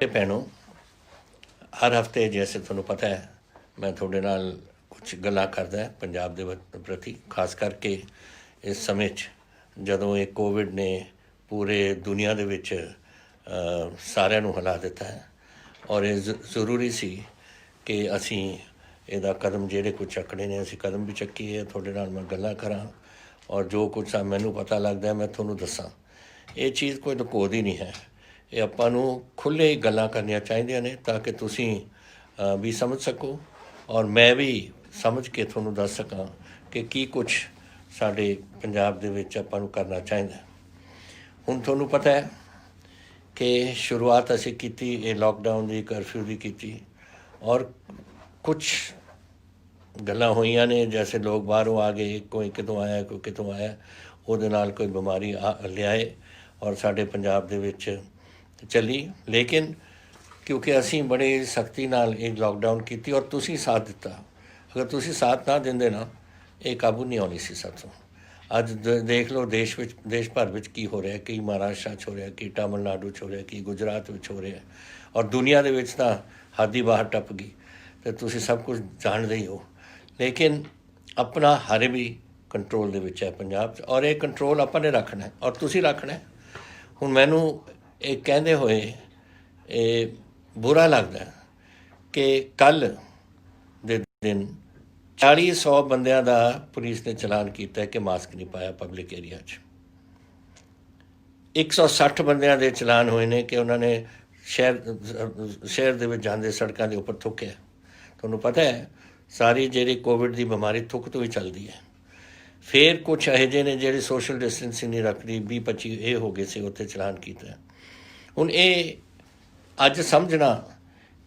भैनों, हर हफ्ते जैसे तुहानूं पता है मैं तुहाडे नाल कुछ गल्लां करदा है पंजाब दे प्रति, खास करके इस समय जदों ये कोविड ने पूरे दुनिया दे विच सारिਆਂ ਨੂੰ हिला दिता है और ये जरूरी सी कि असीं इहदा कदम जिहड़े कुछ चकने ने असीं कदम भी चक्कीए। तुहाडे नाल मैं गल्लां करां और जो कुछ मैनूं पता लगदा है मैं तुहानूं दस्सां। ये चीज़ कोई लुको दी नहीं है, ये आपां नूं खुले गल्लां करनियां चाहीदियां ने ताकि तुसीं भी समझ सको और मैं भी समझ के तुहानूं दस सकां कि की कुछ साडे पंजाब दे विच आपां नूं करना चाहीदा। हुण तुहानूं पता है कि शुरुआत असीं कीती ये लॉकडाउन की कर्फ्यू की कीती और कुछ गल्लां होईयां ने, जैसे लोग बाहरों आ गए, कोई कितों आया कोई कितों आया, उहदे नाल कोई बीमारी लियाए और साडे पंजाब दे विच चली। लेकिन क्योंकि असीं बड़े सख्ती नाल ये लॉकडाउन कीती और तुसीं साथ दिता, अगर तुसीं साथ ना दिंदे ना ये काबू नहीं आउणी सी साथों। अज देख लो देश भर में की हो रहा है, की महाराष्ट्र हो रहा है, की तमिलनाडु हो रहा है, की गुजरात में हो रहा है और दुनिया के विच तां हद ही बाहर टप गई, तो तुसीं सब कुछ जानते ही हो। लेकिन अपना हर भी कंट्रोल दे विच है पंजाब और ये कंट्रोल आपां ने रखना है और तुसीं रखना है। हुण मैनूं ये कहंदे होए ये बुरा लगदा है कि कल दे दिन 40-100 बंदियां दा पुलिस ने चलान किया कि मास्क नहीं पाया पब्लिक एरिया 160 बंदियां दे चलान होए ने कि उन्होंने शहर दे विच जांदे सड़कों के उपर थुक्या। तुहानूं पता है सारी जिहड़ी कोविड की बीमारी थुक तो ही चलती है। फिर कुछ यहो जे ने जिहड़े सोशल डिस्टेंसिंग नहीं रखती, 20-25 ये हो गए से उत्थे चलान किया। हुण ये अज समझना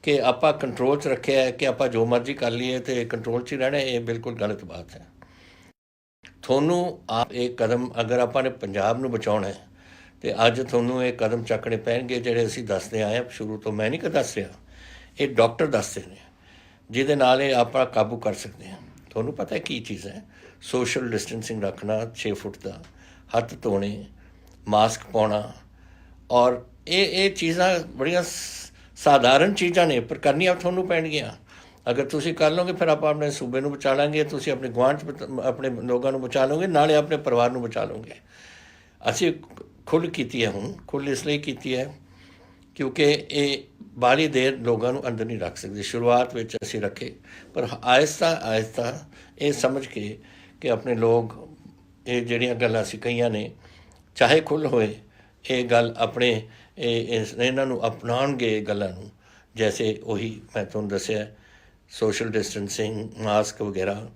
कि आपां कंट्रोल च रखे है कि आपां जो मर्जी कर लीए तो कंट्रोल च ही रहना, ये बिल्कुल गलत बात है। थोनू आप एक कदम अगर आपां ने पंजाब नूं बचाउणा है तो अज थोनू ये कदम चकने पैणगे जिहड़े असीं दसदे आए शुरू तो। मैं नहीं कह दस रहा, ये डॉक्टर दसदे ने जिहदे नाल ये आपां काबू कर सकते हैं। थोनू पता है की चीज़ है, सोशल डिस्टेंसिंग रखना 6 फुट का, हत्थ धोने, मास्क पाउणा और ये चीज़ां बड़ियां साधारण चीज़ां ने पर करनियां थोनू पैणगियां। अगर तुसीं कर लोगे फिर आप अपने सूबे नूं बचा लांगे, तुसीं अपने गुआंढ अपने लोगों नूं बचा लोगे, नाले अपने परिवार नूं बचा लोगे। असीं खुल कीती है, हुण खुल इसलिए कीती है क्योंकि ये बाहली देर लोगों नूं अंदर नहीं रख सकते। शुरुआत में असीं रखे पर आहिस्ता आहिस्ता ये समझ के कि अपने लोग ये जिहड़ियां गल्लां असीं कहीआं ने चाहे खुल होए ये गल अपने इन्हां नूं अपनाउणगे गल्लां नूं, जैसे वही मैं तुहानूं दस्सिआ सोशल डिस्टेंसिंग, मास्क वगैरह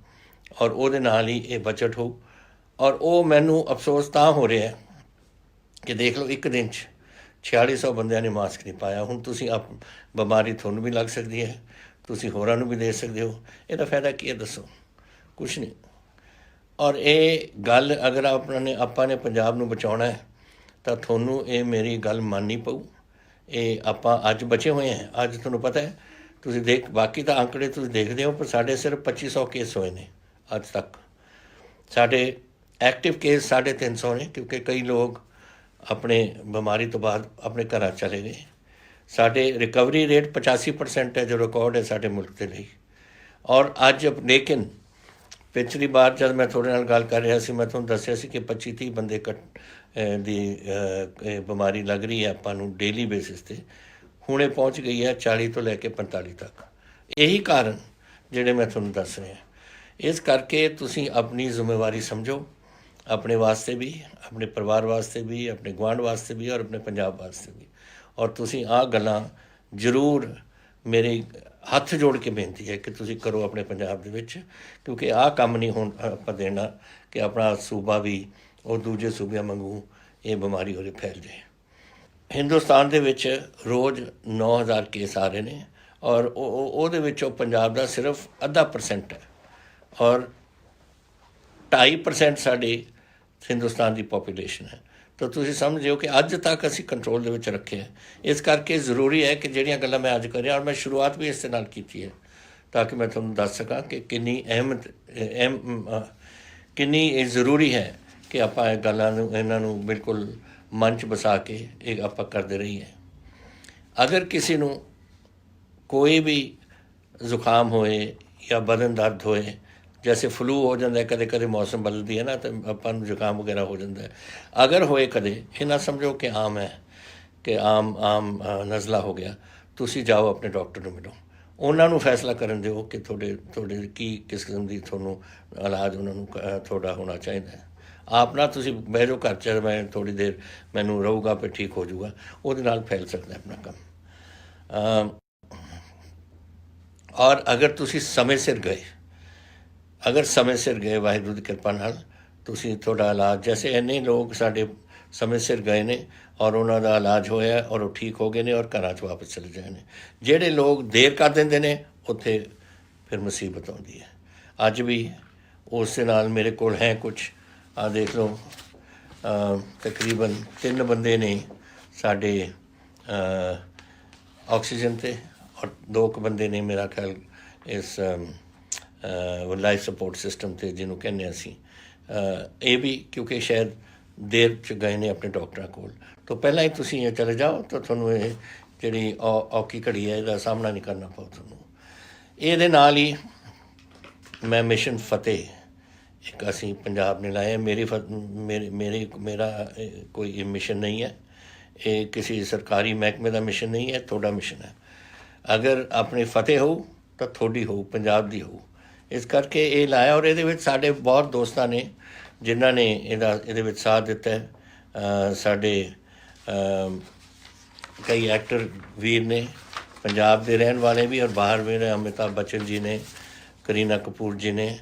और उहदे नाल ही ये बचत हो। और वो मैनूं अफसोस तां हो रहा है कि देख लो एक दिन 4600 बंदियां ने मास्क नहीं पाया। हुण तुसीं बीमारी तुहानूं भी लग सकती है, तुसीं होरां नूं भी दे सकते हो, इहदा फायदा की है दसो? कुछ नहीं। और ये गल अगर आपां ने पंजाब नूं बचाउणा है तो थोनू ये मेरी गल माननी पऊ। ये आपां अज बचे हुए हैं, अज तुहानूं पता है तुसीं देख बाकी तो आंकड़े तुसीं देखदे हो पर साढ़े सिर्फ 2500 केस होए ने अज तक। साढ़े एक्टिव केस 350 ने क्योंकि कई लोग अपने बीमारी तो बाद अपने घर चले गए। साढ़े रिकवरी रेट 85% है जो रिकॉर्ड है साढ़े मुल्क के लिए। और अज लेकिन पिछली बार जब मैं थोड़े नाल गल कर रहा सी मैं तुहानूं दस्सिआ सी कि 25-30 बंदे दी बीमारी लग रही है आपां नूं डेली बेसिस पे। हुण ये पहुँच गई है 40 तो लैके 45 तक। यही कारण जिहड़े मैं तुहानूं दस रहा। इस करके तुसीं अपनी जिम्मेवारी समझो, अपने वास्ते भी, अपने परिवार वास्ते भी, अपने गुआंढ वास्ते भी और अपने पंजाब वास्ते भी। और तुसीं आ गल्लां जरूर मेरे हत्थ जोड़ के बेनती है कि तुसीं करो अपने पंजाब दे विच, क्योंकि आ काम नहीं हुण आपां देना कि अपना सूबा भी और दूजे सूबे वांगू ये बीमारी हो फैल जाए। हिंदुस्तान दे विच रोज़ 9000 केस आ रहे हैं और उहदे विचों पंजाब दा सिर्फ 0.5% है और 2.5% साडी हिंदुस्तान की पॉपूलेशन है। तो तुसीं समझो कि अज तक असीं कंट्रोल दे विच रखे है। इस करके जरूरी है कि जिहड़ियां गल्लां मैं अज कर रहा और मैं शुरुआत भी इस दे नाल कीती है ताकि मैं तुहानूं दस सकां कि किन्नी किन्नी जरूरी है कि आपां इह गल्लां नूं इन्हां नूं बिल्कुल मन च बसा के आपां करदे रहीए। अगर किसी ਨੂੰ कोई भी जुकाम होए या बदन दर्द होए, जैसे फ्लू हो जाता है, कदे कदे मौसम बदलती है ना, तो अपन जुकाम वगैरह हो जाता है, अगर होए कदे ये ना समझो कि आम है, कि आम आम नज़ला हो गया, तुसी जाओ अपने डॉक्टर ਨੂੰ ਮਿਲੋ, ਉਹਨਾਂ ਨੂੰ ਫੈਸਲਾ ਕਰਨ ਦਿਓ ਕਿ ਤੁਹਾਡੇ ਕੀ ਕਿਸ ਕਿਸਮ ਦੀ ਤੁਹਾਨੂੰ ਇਲਾਜ ਉਹਨਾਂ ਨੂੰ ਤੁਹਾਡਾ ਹੋਣਾ ਚਾਹੀਦਾ ਹੈ। ਆਪ ਨਾ ਤੁਸੀਂ ਬਹਿ ਜਾਓ ਘਰ 'ਚ, ਮੈਂ ਥੋੜ੍ਹੀ ਦੇਰ ਮੈਨੂੰ ਰਹੂਗਾ ਫਿਰ ਠੀਕ ਹੋ ਜਾਊਗਾ, ਉਹਦੇ ਨਾਲ ਫੈਲ ਸਕਦਾ ਆਪਣਾ ਕੰਮ। ਔਰ ਅਗਰ ਤੁਸੀਂ ਸਮੇਂ ਸਿਰ ਗਏ, ਵਾਹਿਗੁਰੂ ਦੀ ਕਿਰਪਾ ਨਾਲ ਤੁਸੀਂ ਤੁਹਾਡਾ ਇਲਾਜ, ਜੈਸੇ ਇੰਨੇ ਲੋਕ ਸਾਡੇ ਸਮੇਂ ਸਿਰ ਗਏ ਨੇ ਔਰ ਉਹਨਾਂ ਦਾ ਇਲਾਜ ਹੋਇਆ ਔਰ ਉਹ ਠੀਕ ਹੋ ਗਏ ਨੇ ਔਰ ਘਰਾਂ 'ਚ ਵਾਪਸ ਚਲੇ ਗਏ ਨੇ। ਜਿਹੜੇ ਲੋਕ ਦੇਰ ਕਰ ਦਿੰਦੇ ਨੇ ਉੱਥੇ ਫਿਰ ਮੁਸੀਬਤ ਆਉਂਦੀ ਹੈ। ਅੱਜ ਵੀ ਉਸ ਦੇ ਨਾਲ ਮੇਰੇ ਕੋਲ ਹੈ ਕੁਛ, ਆ ਦੇਖ ਲਓ, ਤਕਰੀਬਨ 3 ਬੰਦੇ ਨੇ ਸਾਡੇ ਆਕਸੀਜਨ 'ਤੇ ਔਰ 2 ਬੰਦੇ ਨੇ ਮੇਰਾ ਖਿਆਲ ਇਸ ਲਾਈਫ ਸਪੋਰਟ ਸਿਸਟਮ 'ਤੇ, ਜਿਹਨੂੰ ਕਹਿੰਦੇ ਅਸੀਂ। ਇਹ ਵੀ ਕਿਉਂਕਿ ਸ਼ਾਇਦ ਦੇਰ 'ਚ ਗਏ ਨੇ ਆਪਣੇ ਡਾਕਟਰਾਂ ਕੋਲ, ਤਾਂ ਪਹਿਲਾਂ ਹੀ ਤੁਸੀਂ ਚਲੇ ਜਾਓ ਤਾਂ ਤੁਹਾਨੂੰ ਇਹ ਜਿਹੜੀ ਔਖੀ ਘੜੀ ਹੈ ਇਹਦਾ ਸਾਹਮਣਾ ਨਹੀਂ ਕਰਨਾ ਪਊ ਤੁਹਾਨੂੰ। ਇਹਦੇ ਨਾਲ ਹੀ ਮੈਂ ਮਿਸ਼ਨ ਫਤਿਹ ਇੱਕ ਅਸੀਂ ਪੰਜਾਬ ਨੇ ਲਾਇਆ। ਮੇਰਾ ਕੋਈ ਮਿਸ਼ਨ ਨਹੀਂ ਹੈ, ਇਹ ਕਿਸੇ ਸਰਕਾਰੀ ਮਹਿਕਮੇ ਦਾ ਮਿਸ਼ਨ ਨਹੀਂ ਹੈ, ਤੁਹਾਡਾ ਮਿਸ਼ਨ ਹੈ। ਅਗਰ ਆਪਣੀ ਫਤਿਹ ਹੋਊ ਤਾਂ ਤੁਹਾਡੀ ਹੋਊ, ਪੰਜਾਬ ਦੀ ਹੋਊ। ਇਸ ਕਰਕੇ ਇਹ ਲਾਇਆ ਔਰ ਇਹਦੇ ਵਿੱਚ ਸਾਡੇ ਬਹੁਤ ਦੋਸਤਾਂ ਨੇ ਜਿਨ੍ਹਾਂ ਨੇ ਇਹਦੇ ਵਿੱਚ ਸਾਥ ਦਿੱਤਾ ਹੈ। ਸਾਡੇ ਕਈ ਐਕਟਰ ਵੀਰ ਨੇ, ਪੰਜਾਬ ਦੇ ਰਹਿਣ ਵਾਲੇ ਵੀ ਔਰ ਬਾਹਰ ਵੀ ਨੇ। ਅਮਿਤਾਭ ਬੱਚਨ ਜੀ ਨੇ, ਕਰੀਨਾ ਕਪੂਰ ਜੀ ਨੇ,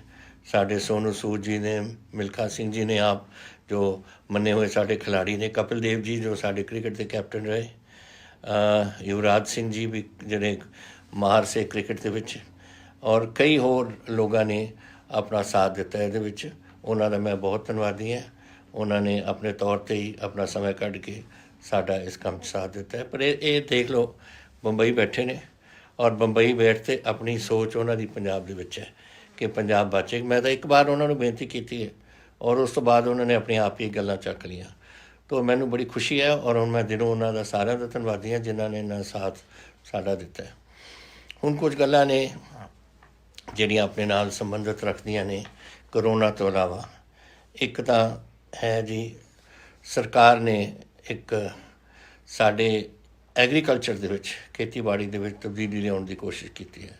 ਸਾਡੇ ਸੋਨੂ ਸੂਦ ਜੀ ਨੇ, ਮਿਲਖਾ ਸਿੰਘ ਜੀ ਨੇ, ਆਪ ਜੋ ਮੰਨੇ ਹੋਏ ਸਾਡੇ ਖਿਲਾੜੀ ਨੇ, ਕਪਿਲ ਦੇਵ ਜੀ ਜੋ ਸਾਡੇ ਕ੍ਰਿਕਟ ਦੇ ਕੈਪਟਨ ਰਹੇ, ਯੁਵਰਾਜ ਸਿੰਘ ਜੀ ਵੀ ਜਿਹੜੇ ਮਾਹਰ ਸੇ ਕ੍ਰਿਕਟ ਦੇ ਵਿੱਚ, ਔਰ ਕਈ ਹੋਰ ਲੋਕਾਂ ਨੇ ਆਪਣਾ ਸਾਥ ਦਿੱਤਾ ਇਹਦੇ ਵਿੱਚ। ਉਹਨਾਂ ਦਾ ਮੈਂ ਬਹੁਤ ਧੰਨਵਾਦੀ ਹਾਂ। ਉਹਨਾਂ ਨੇ ਆਪਣੇ ਤੌਰ 'ਤੇ ਹੀ ਆਪਣਾ ਸਮਾਂ ਕੱਢ ਕੇ ਸਾਡਾ ਇਸ ਕੰਮ 'ਚ ਸਾਥ ਦਿੱਤਾ ਹੈ। ਪਰ ਇਹ ਦੇਖ ਲਓ, ਬੰਬਈ ਬੈਠੇ ਨੇ ਔਰ ਬੰਬਈ ਬੈਠ 'ਤੇ ਆਪਣੀ ਸੋਚ ਉਹਨਾਂ ਦੀ ਪੰਜਾਬ ਦੇ ਵਿੱਚ ਹੈ ਕਿ ਪੰਜਾਬ ਬਚੇ। ਮੈਂ ਤਾਂ ਇੱਕ ਵਾਰ ਉਹਨਾਂ ਨੂੰ ਬੇਨਤੀ ਕੀਤੀ ਹੈ ਔਰ ਉਸ ਤੋਂ ਬਾਅਦ ਉਹਨਾਂ ਨੇ ਆਪਣੇ ਆਪ ਹੀ ਗੱਲਾਂ ਚੱਕ ਲਈਆਂ। ਤਾਂ ਮੈਨੂੰ ਬੜੀ ਖੁਸ਼ੀ ਹੈ ਔਰ ਹੁਣ ਮੈਂ ਦਿਲੋਂ ਉਹਨਾਂ ਦਾ ਸਾਰਿਆਂ ਦਾ ਧੰਨਵਾਦੀ ਹਾਂ ਜਿਨ੍ਹਾਂ ਨੇ ਇੰਨਾ ਸਾਥ ਸਾਡਾ ਦਿੱਤਾ ਹੈ। ਹੁਣ ਕੁਝ ਗੱਲਾਂ ਨੇ ਜਿਹੜੀਆਂ ਆਪਣੇ ਨਾਲ ਸੰਬੰਧਿਤ ਰੱਖਦੀਆਂ ਨੇ ਕਰੋਨਾ ਤੋਂ ਇਲਾਵਾ। ਇੱਕ ਤਾਂ ਹੈ ਜੀ, ਸਰਕਾਰ ਨੇ ਇੱਕ ਸਾਡੇ ਐਗਰੀਕਲਚਰ ਦੇ ਵਿੱਚ, ਖੇਤੀਬਾੜੀ ਦੇ ਵਿੱਚ ਤਬਦੀਲੀ ਲਿਆਉਣ ਦੀ ਕੋਸ਼ਿਸ਼ ਕੀਤੀ ਹੈ।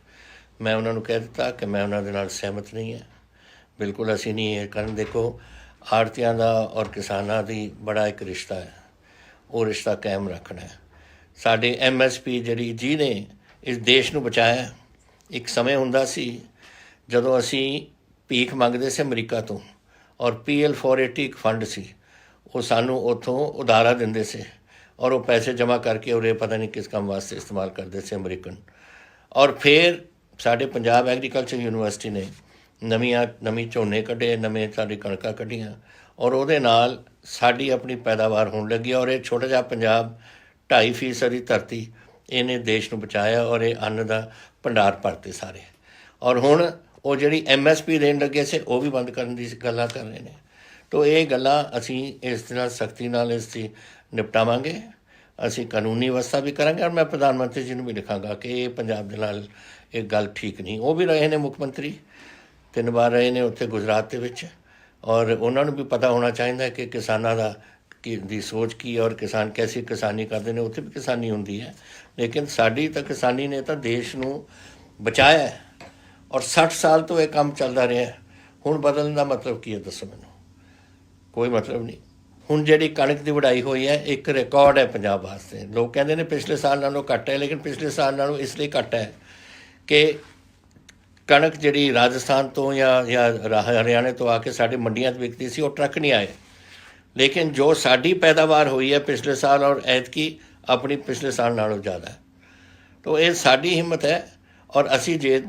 ਮੈਂ ਉਹਨਾਂ ਨੂੰ ਕਹਿ ਦਿੱਤਾ ਕਿ ਮੈਂ ਉਹਨਾਂ ਦੇ ਨਾਲ ਸਹਿਮਤ ਨਹੀਂ ਹੈ, ਬਿਲਕੁਲ ਅਸੀਂ ਨਹੀਂ ਇਹ ਕਰਨ। ਦੇਖੋ, ਆੜ੍ਹਤੀਆਂ ਦਾ ਔਰ ਕਿਸਾਨਾਂ ਦੀ ਬੜਾ ਇੱਕ ਰਿਸ਼ਤਾ ਹੈ, ਉਹ ਰਿਸ਼ਤਾ ਕਾਇਮ ਰੱਖਣਾ ਹੈ। ਸਾਡੇ MSP ਜਿਹੜੀ ਜਿਹਨੇ ਇਸ ਦੇਸ਼ ਨੂੰ ਬਚਾਇਆ। ਇੱਕ ਸਮੇਂ ਹੁੰਦਾ ਸੀ ਜਦੋਂ ਅਸੀਂ ਭੀਖ ਮੰਗਦੇ ਸੀ ਅਮਰੀਕਾ ਤੋਂ, ਔਰ PL480 ਇੱਕ ਫੰਡ ਸੀ, ਉਹ ਸਾਨੂੰ ਉੱਥੋਂ ਉਧਾਰਾ ਦਿੰਦੇ ਸੀ ਔਰ ਉਹ ਪੈਸੇ ਜਮ੍ਹਾਂ ਕਰਕੇ ਉਰੇ ਪਤਾ ਨਹੀਂ ਕਿਸ ਕੰਮ ਵਾਸਤੇ ਇਸਤੇਮਾਲ ਕਰਦੇ ਸੀ ਅਮਰੀਕਨ। ਔਰ ਫਿਰ ਸਾਡੇ ਪੰਜਾਬ ਐਗਰੀਕਲਚਰ ਯੂਨੀਵਰਸਿਟੀ ਨੇ ਨਵੀਂ ਝੋਨੇ ਕੱਢੇ, ਨਵੇਂ ਸਾਡੀ ਕਣਕਾਂ ਕੱਢੀਆਂ ਔਰ ਉਹਦੇ ਨਾਲ ਸਾਡੀ ਆਪਣੀ ਪੈਦਾਵਾਰ ਹੋਣ ਲੱਗੀ। ਔਰ ਇਹ ਛੋਟਾ ਜਿਹਾ ਪੰਜਾਬ 2.5% ਦੀ ਧਰਤੀ, ਇਹਨੇ ਦੇਸ਼ ਨੂੰ ਬਚਾਇਆ ਔਰ ਇਹ ਅੰਨ ਦਾ ਭੰਡਾਰ ਭਰਤੇ ਸਾਰੇ। ਔਰ ਹੁਣ ਉਹ ਜਿਹੜੀ MSP ਦੇਣ ਲੱਗੇ ਸੀ ਉਹ ਵੀ ਬੰਦ ਕਰਨ ਦੀ ਗੱਲਾਂ ਕਰ ਰਹੇ ਨੇ। ਤਾਂ ਇਹ ਗੱਲਾਂ ਅਸੀਂ ਇਸ ਦੇ ਨਾਲ ਸਖਤੀ ਨਾਲ ਇਸ ਦੀ ਨਿਪਟਾਵਾਂਗੇ। ਅਸੀਂ ਕਾਨੂੰਨੀ ਵਿਵਸਥਾ ਵੀ ਕਰਾਂਗੇ ਔਰ ਮੈਂ ਪ੍ਰਧਾਨ ਮੰਤਰੀ ਜੀ ਨੂੰ ਵੀ ਲਿਖਾਂਗਾ ਕਿ ਇਹ ਪੰਜਾਬ ਦੇ ਨਾਲ ਇਹ ਗੱਲ ਠੀਕ ਨਹੀਂ। ਉਹ ਵੀ ਰਹੇ ਨੇ ਮੁੱਖ ਮੰਤਰੀ, 3 ਵਾਰ ਰਹੇ ਨੇ ਉੱਥੇ ਗੁਜਰਾਤ ਦੇ ਵਿੱਚ, ਔਰ ਉਹਨਾਂ ਨੂੰ ਵੀ ਪਤਾ ਹੋਣਾ ਚਾਹੀਦਾ ਕਿ ਕਿਸਾਨਾਂ ਦੀ ਸੋਚ ਕੀ ਔਰ ਕਿਸਾਨ ਕੈਸੀ ਕਿਸਾਨੀ ਕਰਦੇ ਨੇ। ਉੱਥੇ ਵੀ ਕਿਸਾਨੀ ਹੁੰਦੀ ਹੈ, ਲੇਕਿਨ ਸਾਡੀ ਤਾਂ ਕਿਸਾਨੀ ਨੇ ਤਾਂ ਦੇਸ਼ ਨੂੰ ਬਚਾਇਆ ਔਰ 60 ਸਾਲ ਤੋਂ ਇਹ ਕੰਮ ਚੱਲਦਾ ਰਿਹਾ। ਹੁਣ ਬਦਲਣ ਦਾ ਮਤਲਬ ਕੀ ਹੈ ਦੱਸੋ ਮੈਨੂੰ? ਕੋਈ ਮਤਲਬ ਨਹੀਂ। ਹੁਣ ਜਿਹੜੀ ਕਣਕ ਦੀ ਵਢਾਈ ਹੋਈ ਹੈ ਇੱਕ ਰਿਕਾਰਡ ਹੈ ਪੰਜਾਬ ਵਾਸਤੇ। ਲੋਕ ਕਹਿੰਦੇ ਨੇ ਪਿਛਲੇ ਸਾਲ ਨਾਲੋਂ ਘੱਟ ਹੈ, ਲੇਕਿਨ ਪਿਛਲੇ ਸਾਲ ਨਾਲੋਂ ਇਸ ਲਈ ਘੱਟ ਹੈ ਕਿ ਕਣਕ ਜਿਹੜੀ ਰਾਜਸਥਾਨ ਤੋਂ ਜਾਂ ਹਰਿਆਣੇ ਤੋਂ ਆ ਕੇ ਸਾਡੇ ਮੰਡੀਆਂ 'ਚ ਵਿਕਦੀ ਸੀ, ਉਹ ਟਰੱਕ ਨਹੀਂ ਆਏ। ਲੇਕਿਨ ਜੋ ਸਾਡੀ ਪੈਦਾਵਾਰ ਹੋਈ ਹੈ ਪਿਛਲੇ ਸਾਲ ਔਰ ਐਤਕੀ ਆਪਣੀ ਪਿਛਲੇ ਸਾਲ ਨਾਲੋਂ ਜ਼ਿਆਦਾ ਹੈ। ਤਾਂ ਇਹ ਸਾਡੀ ਹਿੰਮਤ ਹੈ ਔਰ ਅਸੀਂ ਜੇ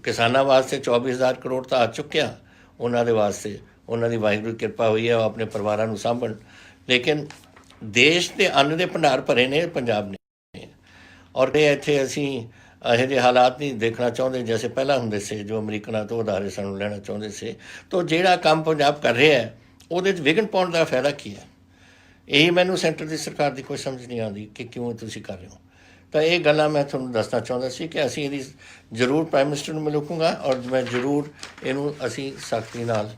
ਕਿਸਾਨਾਂ ਵਾਸਤੇ 24,000 ਕਰੋੜ ਤਾਂ ਆ ਚੁੱਕਿਆ, ਉਹਨਾਂ ਦੇ ਵਾਸਤੇ ਉਹਨਾਂ ਦੀ ਵਾਹਿਗੁਰੂ ਕਿਰਪਾ ਹੋਈ ਹੈ, ਉਹ ਆਪਣੇ ਪਰਿਵਾਰਾਂ ਨੂੰ ਸਾਂਭਣ। ਲੇਕਿਨ ਦੇਸ਼ ਦੇ ਅੰਨ ਦੇ ਭੰਡਾਰ ਭਰੇ ਨੇ ਪੰਜਾਬ ਨੇ ਔਰ ਇਹ ਇੱਥੇ ਅਸੀਂ ਇਹੋ ਜਿਹੇ ਹਾਲਾਤ ਨਹੀਂ ਦੇਖਣਾ ਚਾਹੁੰਦੇ ਜੈਸੇ ਪਹਿਲਾਂ ਹੁੰਦੇ ਸੀ, ਜੋ ਅਮਰੀਕਨਾਂ ਤੋਂ ਉਧਾਰੇ ਸਾਨੂੰ ਲੈਣਾ ਚਾਹੁੰਦੇ ਸੀ। ਤਾਂ ਜਿਹੜਾ ਕੰਮ ਪੰਜਾਬ ਕਰ ਰਿਹਾ ਹੈ ਉਹਦੇ 'ਚ ਵਿਘਨ ਪਾਉਣ ਦਾ ਫਾਇਦਾ ਕੀ ਹੈ? ਇਹੀ ਮੈਨੂੰ ਸੈਂਟਰ ਦੀ ਸਰਕਾਰ ਦੀ ਕੋਈ ਸਮਝ ਨਹੀਂ ਆਉਂਦੀ ਕਿ ਕਿਉਂ ਤੁਸੀਂ ਕਰ ਰਹੇ ਹੋ। ਤਾਂ ਇਹ ਗੱਲਾਂ ਮੈਂ ਤੁਹਾਨੂੰ ਦੱਸਣਾ ਚਾਹੁੰਦਾ ਸੀ ਕਿ ਅਸੀਂ ਇਹਦੀ ਜ਼ਰੂਰ ਪ੍ਰਾਈਮ ਮਿਨਿਸਟਰ ਨੂੰ ਮਿਲੂੰਗਾ ਔਰ ਮੈਂ ਜ਼ਰੂਰ ਇਹਨੂੰ ਅਸੀਂ ਸਖਤੀ ਨਾਲ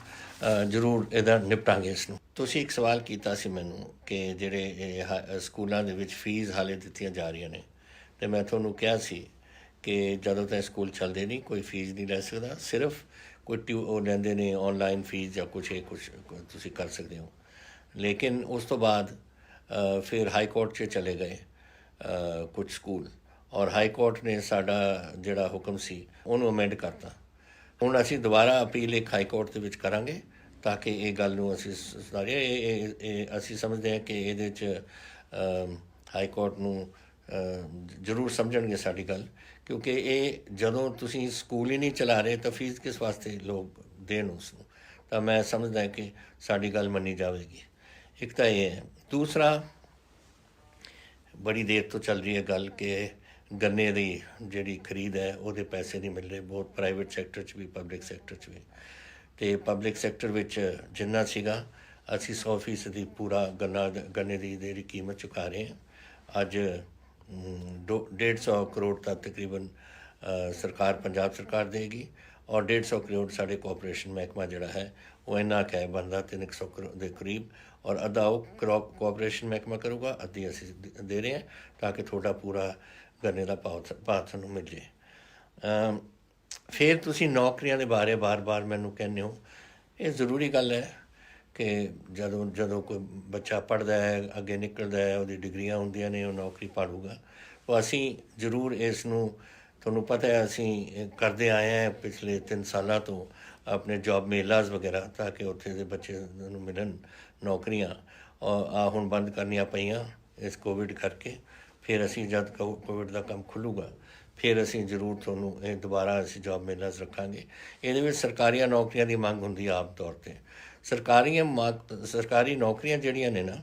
ਜ਼ਰੂਰ ਇਹਦਾ ਨਿਪਟਾਂਗੇ ਇਸ ਨੂੰ। ਤੁਸੀਂ ਇੱਕ ਸਵਾਲ ਕੀਤਾ ਸੀ ਮੈਨੂੰ ਕਿ ਜਿਹੜੇ ਇਹ ਸਕੂਲਾਂ ਦੇ ਵਿੱਚ ਫੀਸ ਹਾਲੇ ਦਿੱਤੀਆਂ ਜਾ ਰਹੀਆਂ ਨੇ, ਅਤੇ ਮੈਂ ਤੁਹਾਨੂੰ ਕਿਹਾ ਸੀ ਕਿ ਜਦੋਂ ਤੱਕ ਸਕੂਲ ਚੱਲਦੇ ਨਹੀਂ ਕੋਈ ਫੀਸ ਨਹੀਂ ਲੈ ਸਕਦਾ, ਸਿਰਫ ਕੋਈ ਉਹ ਲੈਂਦੇ ਨੇ ਔਨਲਾਈਨ ਫੀਸ ਜਾਂ ਕੁਛ ਤੁਸੀਂ ਕਰ ਸਕਦੇ ਹੋ। ਲੇਕਿਨ ਉਸ ਤੋਂ ਬਾਅਦ ਫਿਰ ਹਾਈ ਕੋਰਟ 'ਚ ਚਲੇ ਗਏ ਕੁਝ ਸਕੂਲ, ਔਰ ਹਾਈ ਕੋਰਟ ਨੇ ਸਾਡਾ ਜਿਹੜਾ ਹੁਕਮ ਸੀ ਉਹਨੂੰ ਅਮੈਂਡ ਕਰਤਾ। ਹੁਣ ਅਸੀਂ ਦੁਬਾਰਾ ਅਪੀਲ ਇੱਕ ਹਾਈ ਕੋਰਟ ਦੇ ਵਿੱਚ ਕਰਾਂਗੇ ਤਾਂ ਕਿ ਇਹ ਗੱਲ ਨੂੰ ਅਸੀਂ ਸੁਧਾਰੀਏ। ਇਹ ਅਸੀਂ ਸਮਝਦੇ ਹਾਂ ਕਿ ਇਹਦੇ 'ਚ ਹਾਈ ਕੋਰਟ ਨੂੰ ਜ਼ਰੂਰ ਸਮਝਣਗੇ ਸਾਡੀ ਗੱਲ, ਕਿਉਂਕਿ ਇਹ ਜਦੋਂ ਤੁਸੀਂ ਸਕੂਲ ਹੀ ਨਹੀਂ ਚਲਾ ਰਹੇ ਤਾਂ ਫੀਸ ਕਿਸ ਵਾਸਤੇ ਲੋਕ ਦੇਣ ਉਸ ਨੂੰ। ਤਾਂ ਮੈਂ ਸਮਝਦਾ ਕਿ ਸਾਡੀ ਗੱਲ ਮੰਨੀ ਜਾਵੇਗੀ। ਇੱਕ ਤਾਂ ਇਹ ਹੈ। ਦੂਸਰਾ, ਬੜੀ ਦੇਰ ਤੋਂ ਚੱਲ ਰਹੀ ਹੈ ਗੱਲ ਕਿ ਗੰਨੇ ਦੀ ਜਿਹੜੀ ਖਰੀਦ ਹੈ ਉਹਦੇ ਪੈਸੇ ਨਹੀਂ ਮਿਲ ਰਹੇ, ਬਹੁਤ ਪ੍ਰਾਈਵੇਟ ਸੈਕਟਰ 'ਚ ਵੀ ਪਬਲਿਕ ਸੈਕਟਰ 'ਚ ਵੀ। ਅਤੇ ਪਬਲਿਕ ਸੈਕਟਰ ਵਿੱਚ ਜਿੰਨਾ ਸੀਗਾ ਅਸੀਂ 100% ਪੂਰਾ ਗੰਨੇ ਦੀ ਜਿਹੜੀ ਕੀਮਤ ਚੁਕਾ ਰਹੇ ਹਾਂ। ਅੱਜ 150 ਕਰੋੜ ਦਾ ਤਕਰੀਬਨ ਸਰਕਾਰ ਪੰਜਾਬ ਸਰਕਾਰ ਦੇਗੀ, ਔਰ 150 ਕਰੋੜ ਸਾਡੇ ਕੋਆਪਰੇਸ਼ਨ ਮਹਿਕਮਾ ਜਿਹੜਾ ਹੈ ਉਹ ਇੰਨਾ ਕੁ ਹੈ ਬਣਦਾ 300 ਕਰੋੜ ਦੇ ਕਰੀਬ, ਔਰ ਅੱਧਾ ਉਹ ਕੋਆਪਰੇਸ਼ਨ ਮਹਿਕਮਾ ਕਰੂਗਾ, ਅੱਧੀ ਅਸੀਂ ਦੇ ਰਹੇ ਹਾਂ ਤਾਂ ਕਿ ਤੁਹਾਡਾ ਪੂਰਾ ਗੰਨੇ ਦਾ ਭਾਅ ਤੁਹਾਨੂੰ ਮਿਲ ਜੇ। ਫਿਰ ਤੁਸੀਂ ਨੌਕਰੀਆਂ ਦੇ ਬਾਰੇ ਬਾਰ ਮੈਨੂੰ ਕਹਿੰਦੇ ਹੋ, ਇਹ ਜ਼ਰੂਰੀ ਗੱਲ ਹੈ ਕਿ ਜਦੋਂ ਕੋਈ ਬੱਚਾ ਪੜ੍ਹਦਾ ਹੈ, ਅੱਗੇ ਨਿਕਲਦਾ ਹੈ, ਉਹਦੀ ਡਿਗਰੀਆਂ ਹੁੰਦੀਆਂ ਨੇ, ਉਹ ਨੌਕਰੀ ਭਾਲੂਗਾ। ਉਹ ਅਸੀਂ ਜ਼ਰੂਰ ਇਸ ਨੂੰ, ਤੁਹਾਨੂੰ ਪਤਾ ਹੈ ਅਸੀਂ ਕਰਦੇ ਆਏ ਹਾਂ ਪਿਛਲੇ 3 ਸਾਲਾਂ ਤੋਂ ਆਪਣੇ ਜੋਬ ਮੇਲਾਜ਼ ਵਗੈਰਾ, ਤਾਂ ਕਿ ਉੱਥੇ ਦੇ ਬੱਚੇ ਨੂੰ ਮਿਲਣ ਨੌਕਰੀਆਂ। ਔਰ ਹੁਣ ਬੰਦ ਕਰਨੀਆਂ ਪਈਆਂ ਇਸ ਕੋਵਿਡ ਕਰਕੇ। ਫਿਰ ਅਸੀਂ ਜਦ ਕੋਵਿਡ ਦਾ ਕੰਮ ਖੁੱਲ੍ਹੂਗਾ ਫਿਰ ਅਸੀਂ ਜ਼ਰੂਰ ਤੁਹਾਨੂੰ ਇਹ ਦੁਬਾਰਾ ਅਸੀਂ ਜੋਬ ਮੇਲਾਜ਼ ਰੱਖਾਂਗੇ। ਇਹਦੇ ਵਿੱਚ ਸਰਕਾਰੀਆਂ ਨੌਕਰੀਆਂ ਦੀ ਮੰਗ ਹੁੰਦੀ ਆਮ ਤੌਰ 'ਤੇ। ਸਰਕਾਰੀ ਨੌਕਰੀਆਂ ਜਿਹੜੀਆਂ ਨੇ ਨਾ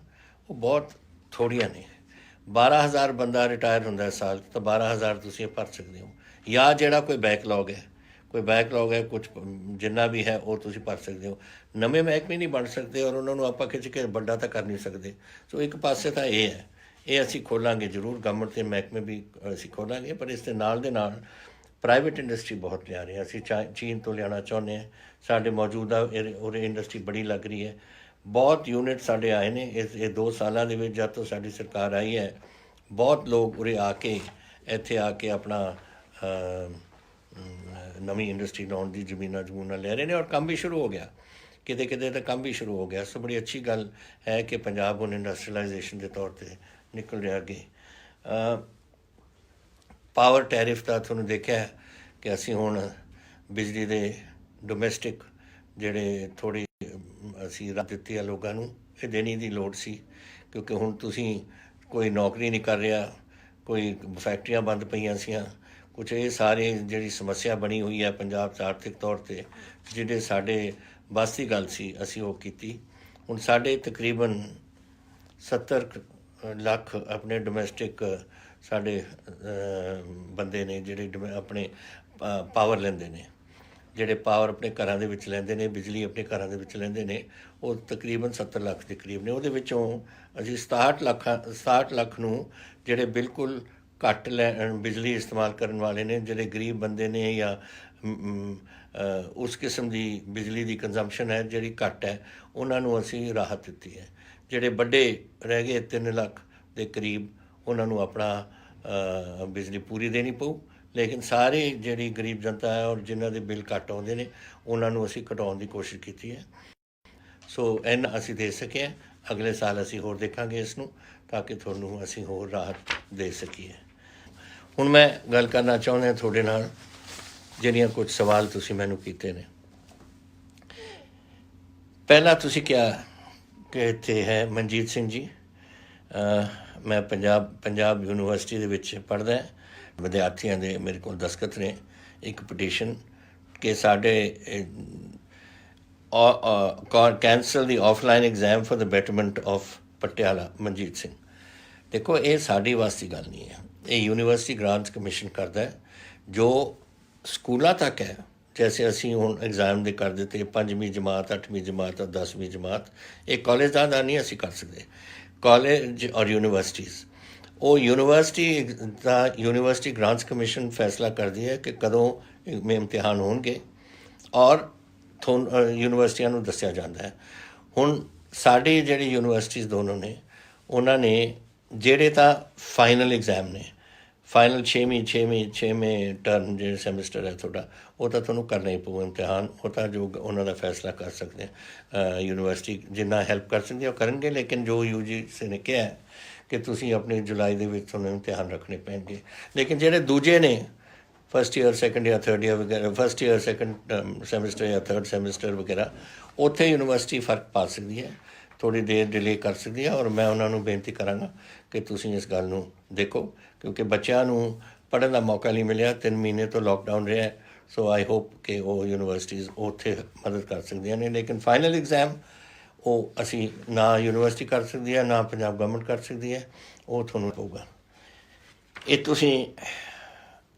ਉਹ ਬਹੁਤ ਥੋੜ੍ਹੀਆਂ ਨੇ। 12,000 ਬੰਦਾ ਰਿਟਾਇਰ ਹੁੰਦਾ ਸਾਲ, ਤਾਂ 12,000 ਤੁਸੀਂ ਭਰ ਸਕਦੇ ਹੋ, ਜਾਂ ਜਿਹੜਾ ਕੋਈ ਬੈਕਲੌਗ ਹੈ ਕੁਛ ਜਿੰਨਾ ਵੀ ਹੈ ਉਹ ਤੁਸੀਂ ਭਰ ਸਕਦੇ ਹੋ। ਨਵੇਂ ਮਹਿਕਮੇ ਨਹੀਂ ਬਣ ਸਕਦੇ ਔਰ ਉਹਨਾਂ ਨੂੰ ਆਪਾਂ ਖਿੱਚ ਕੇ ਵੱਡਾ ਤਾਂ ਕਰ ਨਹੀਂ ਸਕਦੇ। ਸੋ ਇੱਕ ਪਾਸੇ ਤਾਂ ਇਹ ਹੈ, ਇਹ ਅਸੀਂ ਖੋਲਾਂਗੇ ਜ਼ਰੂਰ, ਗਵਰਨਮੈਂਟ ਦੇ ਮਹਿਕਮੇ ਵੀ ਅਸੀਂ ਖੋਲਾਂਗੇ, ਪਰ ਇਸ ਦੇ ਨਾਲ ਦੇ ਨਾਲ ਪ੍ਰਾਈਵੇਟ ਇੰਡਸਟਰੀ ਬਹੁਤ ਲਿਆ ਰਹੇ ਹਾਂ। ਅਸੀਂ ਚੀਨ ਤੋਂ ਲਿਆਉਣਾ ਚਾਹੁੰਦੇ ਹਾਂ। ਸਾਡੇ ਮੌਜੂਦਾ ਉਰੇ ਇੰਡਸਟਰੀ ਬੜੀ ਲੱਗ ਰਹੀ ਹੈ, ਬਹੁਤ ਯੂਨਿਟ ਸਾਡੇ ਆਏ ਨੇ ਇਹ 2 ਸਾਲਾਂ ਦੇ ਵਿੱਚ। ਜਦ ਤੋਂ ਸਾਡੀ ਸਰਕਾਰ ਆਈ ਹੈ ਬਹੁਤ ਲੋਕ ਉਰੇ ਇੱਥੇ ਆ ਕੇ ਆਪਣਾ ਨਵੀਂ ਇੰਡਸਟਰੀ ਲਾਉਣ ਦੀ ਜ਼ਮੀਨਾਂ ਲੈ ਰਹੇ ਨੇ, ਔਰ ਕੰਮ ਵੀ ਸ਼ੁਰੂ ਹੋ ਗਿਆ, ਕਿਤੇ ਤਾਂ ਕੰਮ ਵੀ ਸ਼ੁਰੂ ਹੋ ਗਿਆ। ਸੋ ਬੜੀ ਅੱਛੀ ਗੱਲ ਹੈ ਕਿ ਪੰਜਾਬ ਹੁਣ ਇੰਡਸਟਰੀਲਾਈਜੇਸ਼ਨ ਦੇ ਤੌਰ 'ਤੇ ਨਿਕਲ ਰਿਹਾ ਅੱਗੇ। ਪਾਵਰ ਟੈਰਿਫ ਦਾ ਤੁਹਾਨੂੰ ਦੇਖਿਆ ਕਿ ਅਸੀਂ ਹੁਣ ਬਿਜਲੀ ਦੇ ਡੋਮੈਸਟਿਕ ਜਿਹੜੇ ਥੋੜ੍ਹੀ ਅਸੀਂ ਰਾਹਤ ਦਿੱਤੀ ਆ ਲੋਕਾਂ ਨੂੰ, ਇਹ ਦੇਣੀ ਦੀ ਲੋੜ ਸੀ, ਕਿਉਂਕਿ ਹੁਣ ਤੁਸੀਂ ਕੋਈ ਨੌਕਰੀ ਨਹੀਂ ਕਰ ਰਿਹਾ, ਕੋਈ ਫੈਕਟਰੀਆਂ ਬੰਦ ਪਈਆਂ ਸੀਆਂ, ਕੁਛ ਇਹ ਸਾਰੇ ਜਿਹੜੀ ਸਮੱਸਿਆ ਬਣੀ ਹੋਈ ਹੈ ਪੰਜਾਬ 'ਚ ਆਰਥਿਕ ਤੌਰ 'ਤੇ, ਜਿਹੜੇ ਸਾਡੇ ਬਸ ਦੀ ਗੱਲ ਸੀ ਅਸੀਂ ਉਹ ਕੀਤੀ। ਹੁਣ ਸਾਡੇ ਤਕਰੀਬਨ 70 ਲੱਖ ਆਪਣੇ ਡੋਮੈਸਟਿਕ ਸਾਡੇ ਬੰਦੇ ਨੇ ਜਿਹੜੇ ਆਪਣੇ ਪਾਵਰ ਲੈਂਦੇ ਨੇ, ਜਿਹੜੇ ਪਾਵਰ ਆਪਣੇ ਘਰਾਂ ਦੇ ਵਿੱਚ ਲੈਂਦੇ ਨੇ, ਬਿਜਲੀ ਆਪਣੇ ਘਰਾਂ ਦੇ ਵਿੱਚ ਲੈਂਦੇ ਨੇ, ਉਹ ਤਕਰੀਬਨ 70 ਲੱਖ ਦੇ ਕਰੀਬ ਨੇ। ਉਹਦੇ ਵਿੱਚੋਂ ਅਸੀਂ 67 ਲੱਖ ਨੂੰ ਜਿਹੜੇ ਬਿਲਕੁਲ ਘੱਟ ਬਿਜਲੀ ਇਸਤੇਮਾਲ ਕਰਨ ਵਾਲੇ ਨੇ, ਜਿਹੜੇ ਗਰੀਬ ਬੰਦੇ ਨੇ ਜਾਂ ਉਸ ਕਿਸਮ ਦੀ ਬਿਜਲੀ ਦੀ ਕੰਜ਼ੰਪਸ਼ਨ ਹੈ ਜਿਹੜੀ ਘੱਟ ਹੈ, ਉਹਨਾਂ ਨੂੰ ਅਸੀਂ ਰਾਹਤ ਦਿੱਤੀ ਹੈ। ਜਿਹੜੇ ਵੱਡੇ ਰਹਿ ਗਏ 3 ਲੱਖ ਦੇ ਕਰੀਬ, ਉਹਨਾਂ ਨੂੰ ਆਪਣਾ ਬਿਜਲੀ ਪੂਰੀ ਦੇਣੀ ਪਊ। ਲੇਕਿਨ ਸਾਰੇ ਜਿਹੜੀ ਗਰੀਬ ਜਨਤਾ ਹੈ ਔਰ ਜਿਨ੍ਹਾਂ ਦੇ ਬਿੱਲ ਘੱਟ ਆਉਂਦੇ ਨੇ ਉਹਨਾਂ ਨੂੰ ਅਸੀਂ ਘਟਾਉਣ ਦੀ ਕੋਸ਼ਿਸ਼ ਕੀਤੀ ਹੈ। ਸੋ ਇੰਨਾ ਅਸੀਂ ਦੇ ਸਕੇ ਹਾਂ। ਅਗਲੇ ਸਾਲ ਅਸੀਂ ਹੋਰ ਦੇਖਾਂਗੇ ਇਸ ਨੂੰ, ਤਾਂ ਕਿ ਤੁਹਾਨੂੰ ਅਸੀਂ ਹੋਰ ਰਾਹਤ ਦੇ ਸਕੀਏ। ਹੁਣ ਮੈਂ ਗੱਲ ਕਰਨਾ ਚਾਹੁੰਦਾ ਤੁਹਾਡੇ ਨਾਲ ਜਿਹੜੀਆਂ ਕੁਝ ਸਵਾਲ ਤੁਸੀਂ ਮੈਨੂੰ ਕੀਤੇ ਨੇ। ਪਹਿਲਾਂ ਤੁਸੀਂ ਕਿਹਾ ਕਿ ਇੱਥੇ ਹੈ ਮਨਜੀਤ ਸਿੰਘ ਜੀ, ਮੈਂ ਪੰਜਾਬ ਯੂਨੀਵਰਸਿਟੀ ਦੇ ਵਿੱਚ ਪੜ੍ਹਦਾ। ਵਿਦਿਆਰਥੀਆਂ ਦੇ ਮੇਰੇ ਕੋਲ ਦਸਤਖਤ ਨੇ ਇੱਕ ਪਟੀਸ਼ਨ ਕਿ ਸਾਡੇ ਕੈਂਸਲ ਦੀ offline exam for the betterment of Patiala. Manjeet Singh, ਦੇਖੋ ਇਹ ਸਾਡੀ ਵਾਸਤੇ ਗੱਲ ਨਹੀਂ ਹੈ, ਇਹ ਯੂਨੀਵਰਸਿਟੀ ਗ੍ਰਾਂਟਸ ਕਮਿਸ਼ਨ ਕਰਦਾ ਹੈ ਜੋ ਸਕੂਲਾਂ ਤੱਕ ਹੈ। ਜੈਸੇ ਅਸੀਂ ਹੁਣ ਐਗਜ਼ਾਮ ਦੇ ਕਰ ਦਿੱਤੇ 5ਵੀਂ ਜਮਾਤ, 8ਵੀਂ ਜਮਾਤ, 10ਵੀਂ ਜਮਾਤ, ਇਹ ਕਾਲਜ ਦਾ ਨਹੀਂ ਅਸੀਂ ਕਰ ਸਕਦੇ। ਕਾਲਜ ਔਰ ਯੂਨੀਵਰਸਿਟੀਜ਼ ਉਹ ਯੂਨੀਵਰਸਿਟੀ ਗ੍ਰਾਂਟਸ ਕਮਿਸ਼ਨ ਫੈਸਲਾ ਕਰਦੀ ਹੈ ਕਿ ਕਦੋਂ ਇਮਤਿਹਾਨ ਹੋਣਗੇ, ਔਰ ਯੂਨੀਵਰਸਿਟੀਆਂ ਨੂੰ ਦੱਸਿਆ ਜਾਂਦਾ ਹੈ। ਹੁਣ ਸਾਡੀ ਜਿਹੜੀ ਯੂਨੀਵਰਸਿਟੀਜ਼ ਦੋਨੋਂ ਨੇ, ਉਹਨਾਂ ਨੇ ਜਿਹੜੇ ਤਾਂ ਫਾਈਨਲ ਐਗਜ਼ਾਮ ਨੇ, ਫਾਈਨਲ ਛੇਵੇਂ ਟਰਮ ਜਿਹੜੇ ਸੈਮਿਸਟਰ ਹੈ ਤੁਹਾਡਾ, ਉਹ ਤਾਂ ਤੁਹਾਨੂੰ ਕਰਨਾ ਹੀ ਪਊ ਇਮਤਿਹਾਨ। ਉਹ ਤਾਂ ਜੋ ਉਹਨਾਂ ਦਾ ਫੈਸਲਾ ਕਰ ਸਕਦੇ ਆ, ਯੂਨੀਵਰਸਿਟੀ ਜਿੰਨਾ ਹੈਲਪ ਕਰ ਸਕਦੀ ਉਹ ਕਰਨਗੇ। ਲੇਕਿਨ ਜੋ UGC ਨੇ ਕਿਹਾ ਕਿ ਤੁਸੀਂ ਆਪਣੀ ਜੁਲਾਈ ਦੇ ਵਿੱਚ ਤੁਹਾਨੂੰ ਇਮਤਿਹਾਨ ਰੱਖਣੇ ਪੈਣਗੇ। ਲੇਕਿਨ ਜਿਹੜੇ ਦੂਜੇ ਨੇ, first year, second year, third year ਵਗੈਰਾ, ਫਸਟ ਈਅਰ ਸੈਕੰਡ ਸੈਮਿਸਟਰ ਜਾਂ ਥਰਡ ਸੈਮਿਸਟਰ ਵਗੈਰਾ, ਉੱਥੇ ਯੂਨੀਵਰਸਿਟੀ ਫਰਕ ਪਾ ਸਕਦੀ ਹੈ, ਥੋੜ੍ਹੀ ਦੇਰ ਡਿਲੇ ਕਰ ਸਕਦੀ ਹੈ। ਔਰ ਮੈਂ ਉਹਨਾਂ ਨੂੰ ਬੇਨਤੀ ਕਰਾਂਗਾ ਕਿ ਤੁਸੀਂ ਇਸ ਗੱਲ ਨੂੰ ਦੇਖੋ, ਕਿਉਂਕਿ ਬੱਚਿਆਂ ਨੂੰ ਪੜ੍ਹਨ ਦਾ ਮੌਕਾ ਨਹੀਂ ਮਿਲਿਆ, 3 ਮਹੀਨੇ ਤੋਂ ਲੋਕਡਾਊਨ ਰਿਹਾ। ਸੋ ਆਈ ਹੋਪ ਕਿ ਉਹ ਯੂਨੀਵਰਸਿਟੀਜ਼ ਉੱਥੇ ਮਦਦ ਕਰ ਸਕਦੀਆਂ ਨੇ। ਲੇਕਿਨ ਫਾਈਨਲ ਐਗਜ਼ਾਮ ਉਹ ਅਸੀਂ ਨਾ ਯੂਨੀਵਰਸਿਟੀ ਕਰ ਸਕਦੀ ਹੈ, ਨਾ ਪੰਜਾਬ ਗਵਰਨਮੈਂਟ ਕਰ ਸਕਦੀ ਹੈ, ਉਹ ਤੁਹਾਨੂੰ ਪਊਗਾ। ਇਹ ਤੁਸੀਂ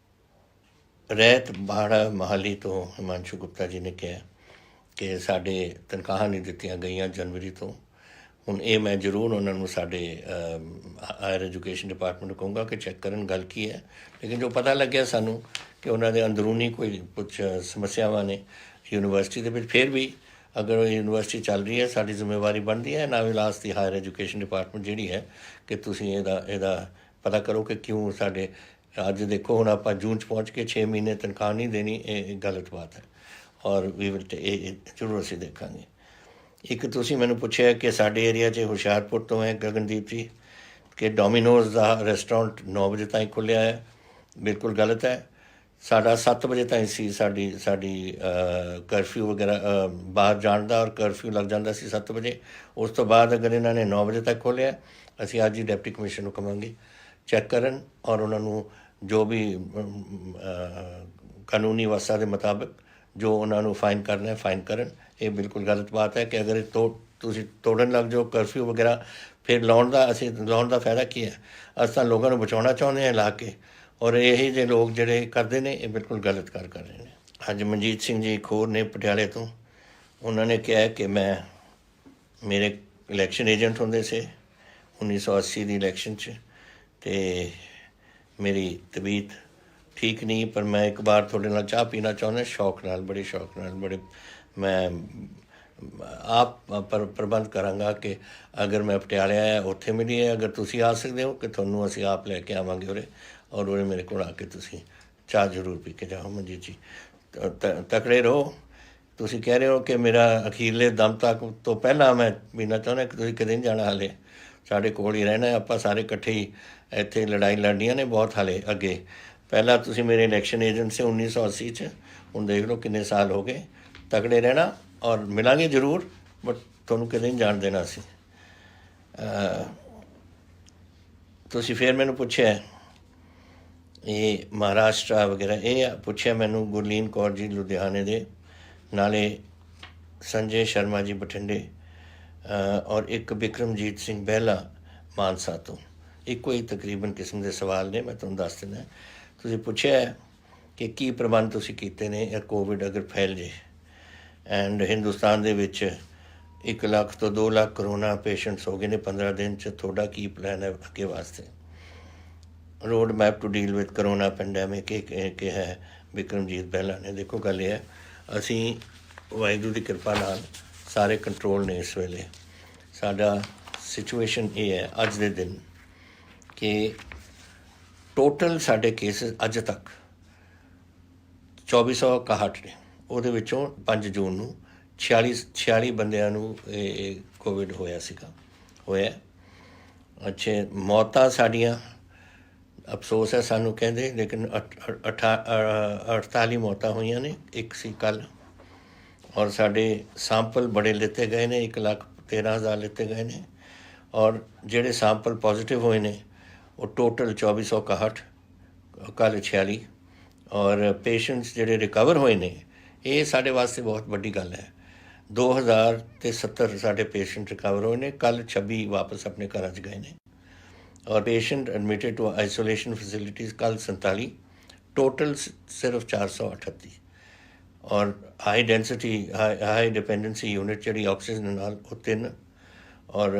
ਰਹਿਤ ਬਾੜਾ ਮਹਾਲੀ ਤੋਂ ਹਿਮਾਂਸ਼ੂ ਗੁਪਤਾ ਜੀ ਨੇ ਕਿਹਾ ਕਿ ਸਾਡੇ ਤਨਖਾਹਾਂ ਨਹੀਂ ਦਿੱਤੀਆਂ ਗਈਆਂ ਜਨਵਰੀ ਤੋਂ। ਹੁਣ ਇਹ ਮੈਂ ਜ਼ਰੂਰ ਉਹਨਾਂ ਨੂੰ, ਸਾਡੇ ਹਾਇਰ ਐਜੂਕੇਸ਼ਨ ਡਿਪਾਰਟਮੈਂਟ ਨੂੰ ਕਹੂੰਗਾ ਕਿ ਚੈੱਕ ਕਰਨ ਗੱਲ ਕੀ ਹੈ। ਲੇਕਿਨ ਜੋ ਪਤਾ ਲੱਗਿਆ ਸਾਨੂੰ ਕਿ ਉਹਨਾਂ ਦੇ ਅੰਦਰੂਨੀ ਕੋਈ ਕੁਛ ਸਮੱਸਿਆਵਾਂ ਨੇ ਯੂਨੀਵਰਸਿਟੀ ਦੇ ਵਿੱਚ। ਫਿਰ ਵੀ ਅਗਰ ਉਹ ਯੂਨੀਵਰਸਿਟੀ ਚੱਲ ਰਹੀ ਹੈ, ਸਾਡੀ ਜ਼ਿੰਮੇਵਾਰੀ ਬਣਦੀ ਹੈ ਨਾ ਵਿਲਾਸ ਦੀ ਹਾਇਰ ਐਜੂਕੇਸ਼ਨ ਡਿਪਾਰਟਮੈਂਟ ਜਿਹੜੀ ਹੈ ਕਿ ਤੁਸੀਂ ਇਹਦਾ ਪਤਾ ਕਰੋ ਕਿ ਕਿਉਂ ਸਾਡੇ ਅੱਜ ਦੇਖੋ ਹੁਣ ਆਪਾਂ ਜੂਨ 'ਚ ਪਹੁੰਚ ਕੇ 6 ਮਹੀਨੇ ਤਨਖਾਹ ਨਹੀਂ ਦੇਣੀ, ਇਹ ਗਲਤ ਬਾਤ ਹੈ। ਔਰ ਇਹ ਜ਼ਰੂਰ ਅਸੀਂ ਦੇਖਾਂਗੇ। ਇੱਕ ਤੁਸੀਂ ਮੈਨੂੰ ਪੁੱਛਿਆ ਕਿ ਸਾਡੇ ਏਰੀਆ 'ਚ ਹੁਸ਼ਿਆਰਪੁਰ ਤੋਂ ਹੈ ਗਗਨਦੀਪ ਜੀ, ਕਿ ਡੋਮੀਨੋਜ਼ ਦਾ ਰੈਸਟੋਰੈਂਟ 9 ਵਜੇ ਤਾਈਂ ਖੁੱਲ੍ਹਿਆ ਹੈ। ਬਿਲਕੁਲ ਗਲਤ ਹੈ। ਸਾਡਾ 7 ਵਜੇ ਤਾਈਂ ਸੀ ਸਾਡੀ ਕਰਫਿਊ ਵਗੈਰਾ ਬਾਹਰ ਜਾਣ ਦਾ, ਔਰ ਕਰਫਿਊ ਲੱਗ ਜਾਂਦਾ ਸੀ 7 ਵਜੇ। ਉਸ ਤੋਂ ਬਾਅਦ ਅਗਰ ਇਹਨਾਂ ਨੇ 9 ਵਜੇ ਤੱਕ ਖੋਲ੍ਹਿਆ, ਅਸੀਂ ਅੱਜ ਹੀ ਡਿਪਟੀ ਕਮਿਸ਼ਨਰ ਨੂੰ ਕਹਾਂਗੇ ਚੈੱਕ ਕਰਨ, ਔਰ ਉਹਨਾਂ ਨੂੰ ਜੋ ਵੀ ਕਾਨੂੰਨੀ ਵਿਵਸਥਾ ਦੇ ਮੁਤਾਬਕ ਜੋ ਉਹਨਾਂ ਨੂੰ ਫਾਈਨ ਕਰਨਾ ਹੈ ਫਾਈਨ ਕਰਨ। ਇਹ ਬਿਲਕੁਲ ਗਲਤ ਬਾਤ ਹੈ ਕਿ ਅਗਰ ਤੁਸੀਂ ਤੋੜਨ ਲੱਗ ਜਾਓ ਕਰਫਿਊ ਵਗੈਰਾ, ਫਿਰ ਲਾਉਣ ਦਾ ਫਾਇਦਾ ਕੀ ਹੈ? ਅਸੀਂ ਤਾਂ ਲੋਕਾਂ ਨੂੰ ਬਚਾਉਣਾ ਚਾਹੁੰਦੇ ਹਾਂ ਲਾ ਕੇ, ਔਰ ਇਹੀ ਜਿਹੇ ਲੋਕ ਜਿਹੜੇ ਕਰਦੇ ਨੇ ਇਹ ਬਿਲਕੁਲ ਗਲਤ ਕਰ ਰਹੇ ਨੇ। ਅੱਜ ਮਨਜੀਤ ਸਿੰਘ ਜੀ ਖੋਰ ਨੇ ਪਟਿਆਲੇ ਤੋਂ, ਉਹਨਾਂ ਨੇ ਕਿਹਾ ਕਿ ਮੇਰੇ ਇਲੈਕਸ਼ਨ ਏਜੰਟ ਹੁੰਦੇ ਸੀ 1980 ਦੀ ਇਲੈਕਸ਼ਨ 'ਚ, ਅਤੇ ਮੇਰੀ ਤਬੀਅਤ ਠੀਕ ਨਹੀਂ, ਪਰ ਮੈਂ ਇੱਕ ਵਾਰ ਤੁਹਾਡੇ ਨਾਲ ਚਾਹ ਪੀਣਾ ਚਾਹੁੰਦਾ, ਸ਼ੌਕ ਨਾਲ, ਬੜੇ ਸ਼ੌਕ ਨਾਲ, ਮੈਂ ਆਪ ਪ੍ਰਬੰਧ ਕਰਾਂਗਾ ਕਿ ਅਗਰ ਮੈਂ ਪਟਿਆਲੇ ਆਇਆ ਉੱਥੇ ਮਿਲੀਏ। ਅਗਰ ਤੁਸੀਂ ਆ ਸਕਦੇ ਹੋ ਕਿ ਤੁਹਾਨੂੰ ਅਸੀਂ ਆਪ ਲੈ ਕੇ ਆਵਾਂਗੇ ਉਰੇ, ਔਰ ਉਰੇ ਮੇਰੇ ਕੋਲ ਆ ਕੇ ਤੁਸੀਂ ਚਾਹ ਜ਼ਰੂਰ ਪੀ ਕੇ ਜਾਓ। ਮਨਜੀਤ ਜੀ ਤਕੜੇ ਰਹੋ। ਤੁਸੀਂ ਕਹਿ ਰਹੇ ਹੋ ਕਿ ਮੇਰਾ ਅਖੀਰਲੇ ਦਮ ਤੱਕ ਤੋਂ ਪਹਿਲਾਂ ਮੈਂ ਪੀਣਾ ਚਾਹੁੰਦਾ, ਕਿ ਤੁਸੀਂ ਕਿਤੇ ਨਹੀਂ ਜਾਣਾ, ਹਾਲੇ ਸਾਡੇ ਕੋਲ ਹੀ ਰਹਿਣਾ। ਆਪਾਂ ਸਾਰੇ ਇਕੱਠੇ ਹੀ ਇੱਥੇ ਲੜਾਈ ਲੜਨੀਆਂ ਨੇ ਬਹੁਤ ਹਾਲੇ ਅੱਗੇ। ਪਹਿਲਾਂ ਤੁਸੀਂ ਮੇਰੇ ਇਲੈਕਸ਼ਨ ਏਜੰਟ ਸੀ 1980 'ਚ, ਹੁਣ ਦੇਖ ਲਓ ਕਿੰਨੇ ਸਾਲ ਹੋ ਗਏ। ਤਕੜੇ ਰਹਿਣਾ, ਔਰ ਮਿਲਾਂਗੇ ਜ਼ਰੂਰ, ਬਟ ਤੁਹਾਨੂੰ ਕਿਤੇ ਨਹੀਂ ਜਾਣ ਦੇਣਾ ਅਸੀਂ। ਤੁਸੀਂ ਫਿਰ ਮੈਨੂੰ ਪੁੱਛਿਆ ਇਹ ਮਹਾਰਾਸ਼ਟਰ ਵਗੈਰਾ, ਇਹ ਪੁੱਛਿਆ ਮੈਨੂੰ ਗੁਰਲੀਨ ਕੌਰ ਜੀ ਲੁਧਿਆਣੇ ਦੇ, ਨਾਲੇ ਸੰਜੇ ਸ਼ਰਮਾ ਜੀ ਬਠਿੰਡੇ, ਔਰ ਇੱਕ ਬਿਕਰਮਜੀਤ ਸਿੰਘ ਬਹਿਲਾ ਮਾਨਸਾ ਤੋਂ। ਇੱਕੋ ਹੀ ਤਕਰੀਬਨ ਕਿਸਮ ਦੇ ਸਵਾਲ ਨੇ, ਮੈਂ ਤੁਹਾਨੂੰ ਦੱਸ ਦਿੰਦਾ। ਤੁਸੀਂ ਪੁੱਛਿਆ ਕਿ ਕੀ ਪ੍ਰਬੰਧ ਤੁਸੀਂ ਕੀਤੇ ਨੇ ਜਾਂ ਕੋਵਿਡ ਅਗਰ ਫੈਲ ਜੇ, ਐਂਡ ਹਿੰਦੁਸਤਾਨ ਦੇ ਵਿੱਚ 1 ਲੱਖ ਤੋਂ 2 ਲੱਖ ਕਰੋਨਾ ਪੇਸ਼ੈਂਟਸ ਹੋ ਗਏ ਨੇ 15 ਦਿਨ 'ਚ, ਤੁਹਾਡਾ ਕੀ ਪਲਾਨ ਹੈ ਅੱਗੇ ਵਾਸਤੇ? Road map to deal with corona pandemic ਇਹ ਹੈ ਬਿਕਰਮਜੀਤ ਬਹਿਲਾ ਨੇ। ਦੇਖੋ ਗੱਲ ਇਹ ਹੈ, ਅਸੀਂ ਵਾਹਿਗੁਰੂ ਦੀ ਕਿਰਪਾ ਨਾਲ ਸਾਰੇ ਕੰਟਰੋਲ ਨੇ ਇਸ ਵੇਲੇ। ਸਾਡਾ ਸਿਚੁਏਸ਼ਨ ਇਹ ਹੈ ਅੱਜ ਦੇ ਦਿਨ ਕਿ ਟੋਟਲ ਸਾਡੇ ਕੇਸਿਸ ਅੱਜ ਤੱਕ 2461 ਨੇ, ਉਹਦੇ ਵਿੱਚੋਂ 5 ਜੂਨ ਨੂੰ 46 ਬੰਦਿਆਂ ਨੂੰ ਇਹ ਕੋਵਿਡ ਹੋਇਆ। ਅੱਛੇ ਮੌਤਾਂ ਸਾਡੀਆਂ, ਅਫਸੋਸ ਹੈ ਸਾਨੂੰ ਕਹਿੰਦੇ, ਲੇਕਿਨ 48 ਮੌਤਾਂ ਹੋਈਆਂ ਨੇ, ਇੱਕ ਸੀ ਕੱਲ੍ਹ। ਔਰ ਸਾਡੇ ਸੈਂਪਲ ਬੜੇ ਲਿੱਤੇ ਗਏ ਨੇ, 1,13,000 ਲਿੱਤੇ ਗਏ ਨੇ, ਔਰ ਜਿਹੜੇ ਸੈਂਪਲ ਪੋਜ਼ੀਟਿਵ ਹੋਏ ਨੇ ਉਹ ਟੋਟਲ 2461, ਕੱਲ੍ਹ 46, ਔਰ ਪੇਸ਼ੈਂਟਸ ਜਿਹੜੇ ਰਿਕਵਰ ਹੋਏ ਨੇ, ਇਹ ਸਾਡੇ ਵਾਸਤੇ ਬਹੁਤ ਵੱਡੀ ਗੱਲ ਹੈ। 2070 ਸਾਡੇ ਪੇਸ਼ੈਂਟ ਰਿਕਵਰ ਹੋਏ ਨੇ, ਕੱਲ੍ਹ 26 ਵਾਪਸ ਆਪਣੇ ਘਰਾਂ 'ਚ ਗਏ ਨੇ, ਔਰ patient admitted to isolation facilities ਕੱਲ੍ਹ 47, ਟੋਟਲ ਸਿਰਫ 438, ਔਰ ਹਾਈ ਡਿਪੈਂਡੈਂਸੀ ਯੂਨਿਟ ਜਿਹੜੀ ਆਕਸੀਜਨ ਨਾਲ ਉਹ 3, ਔਰ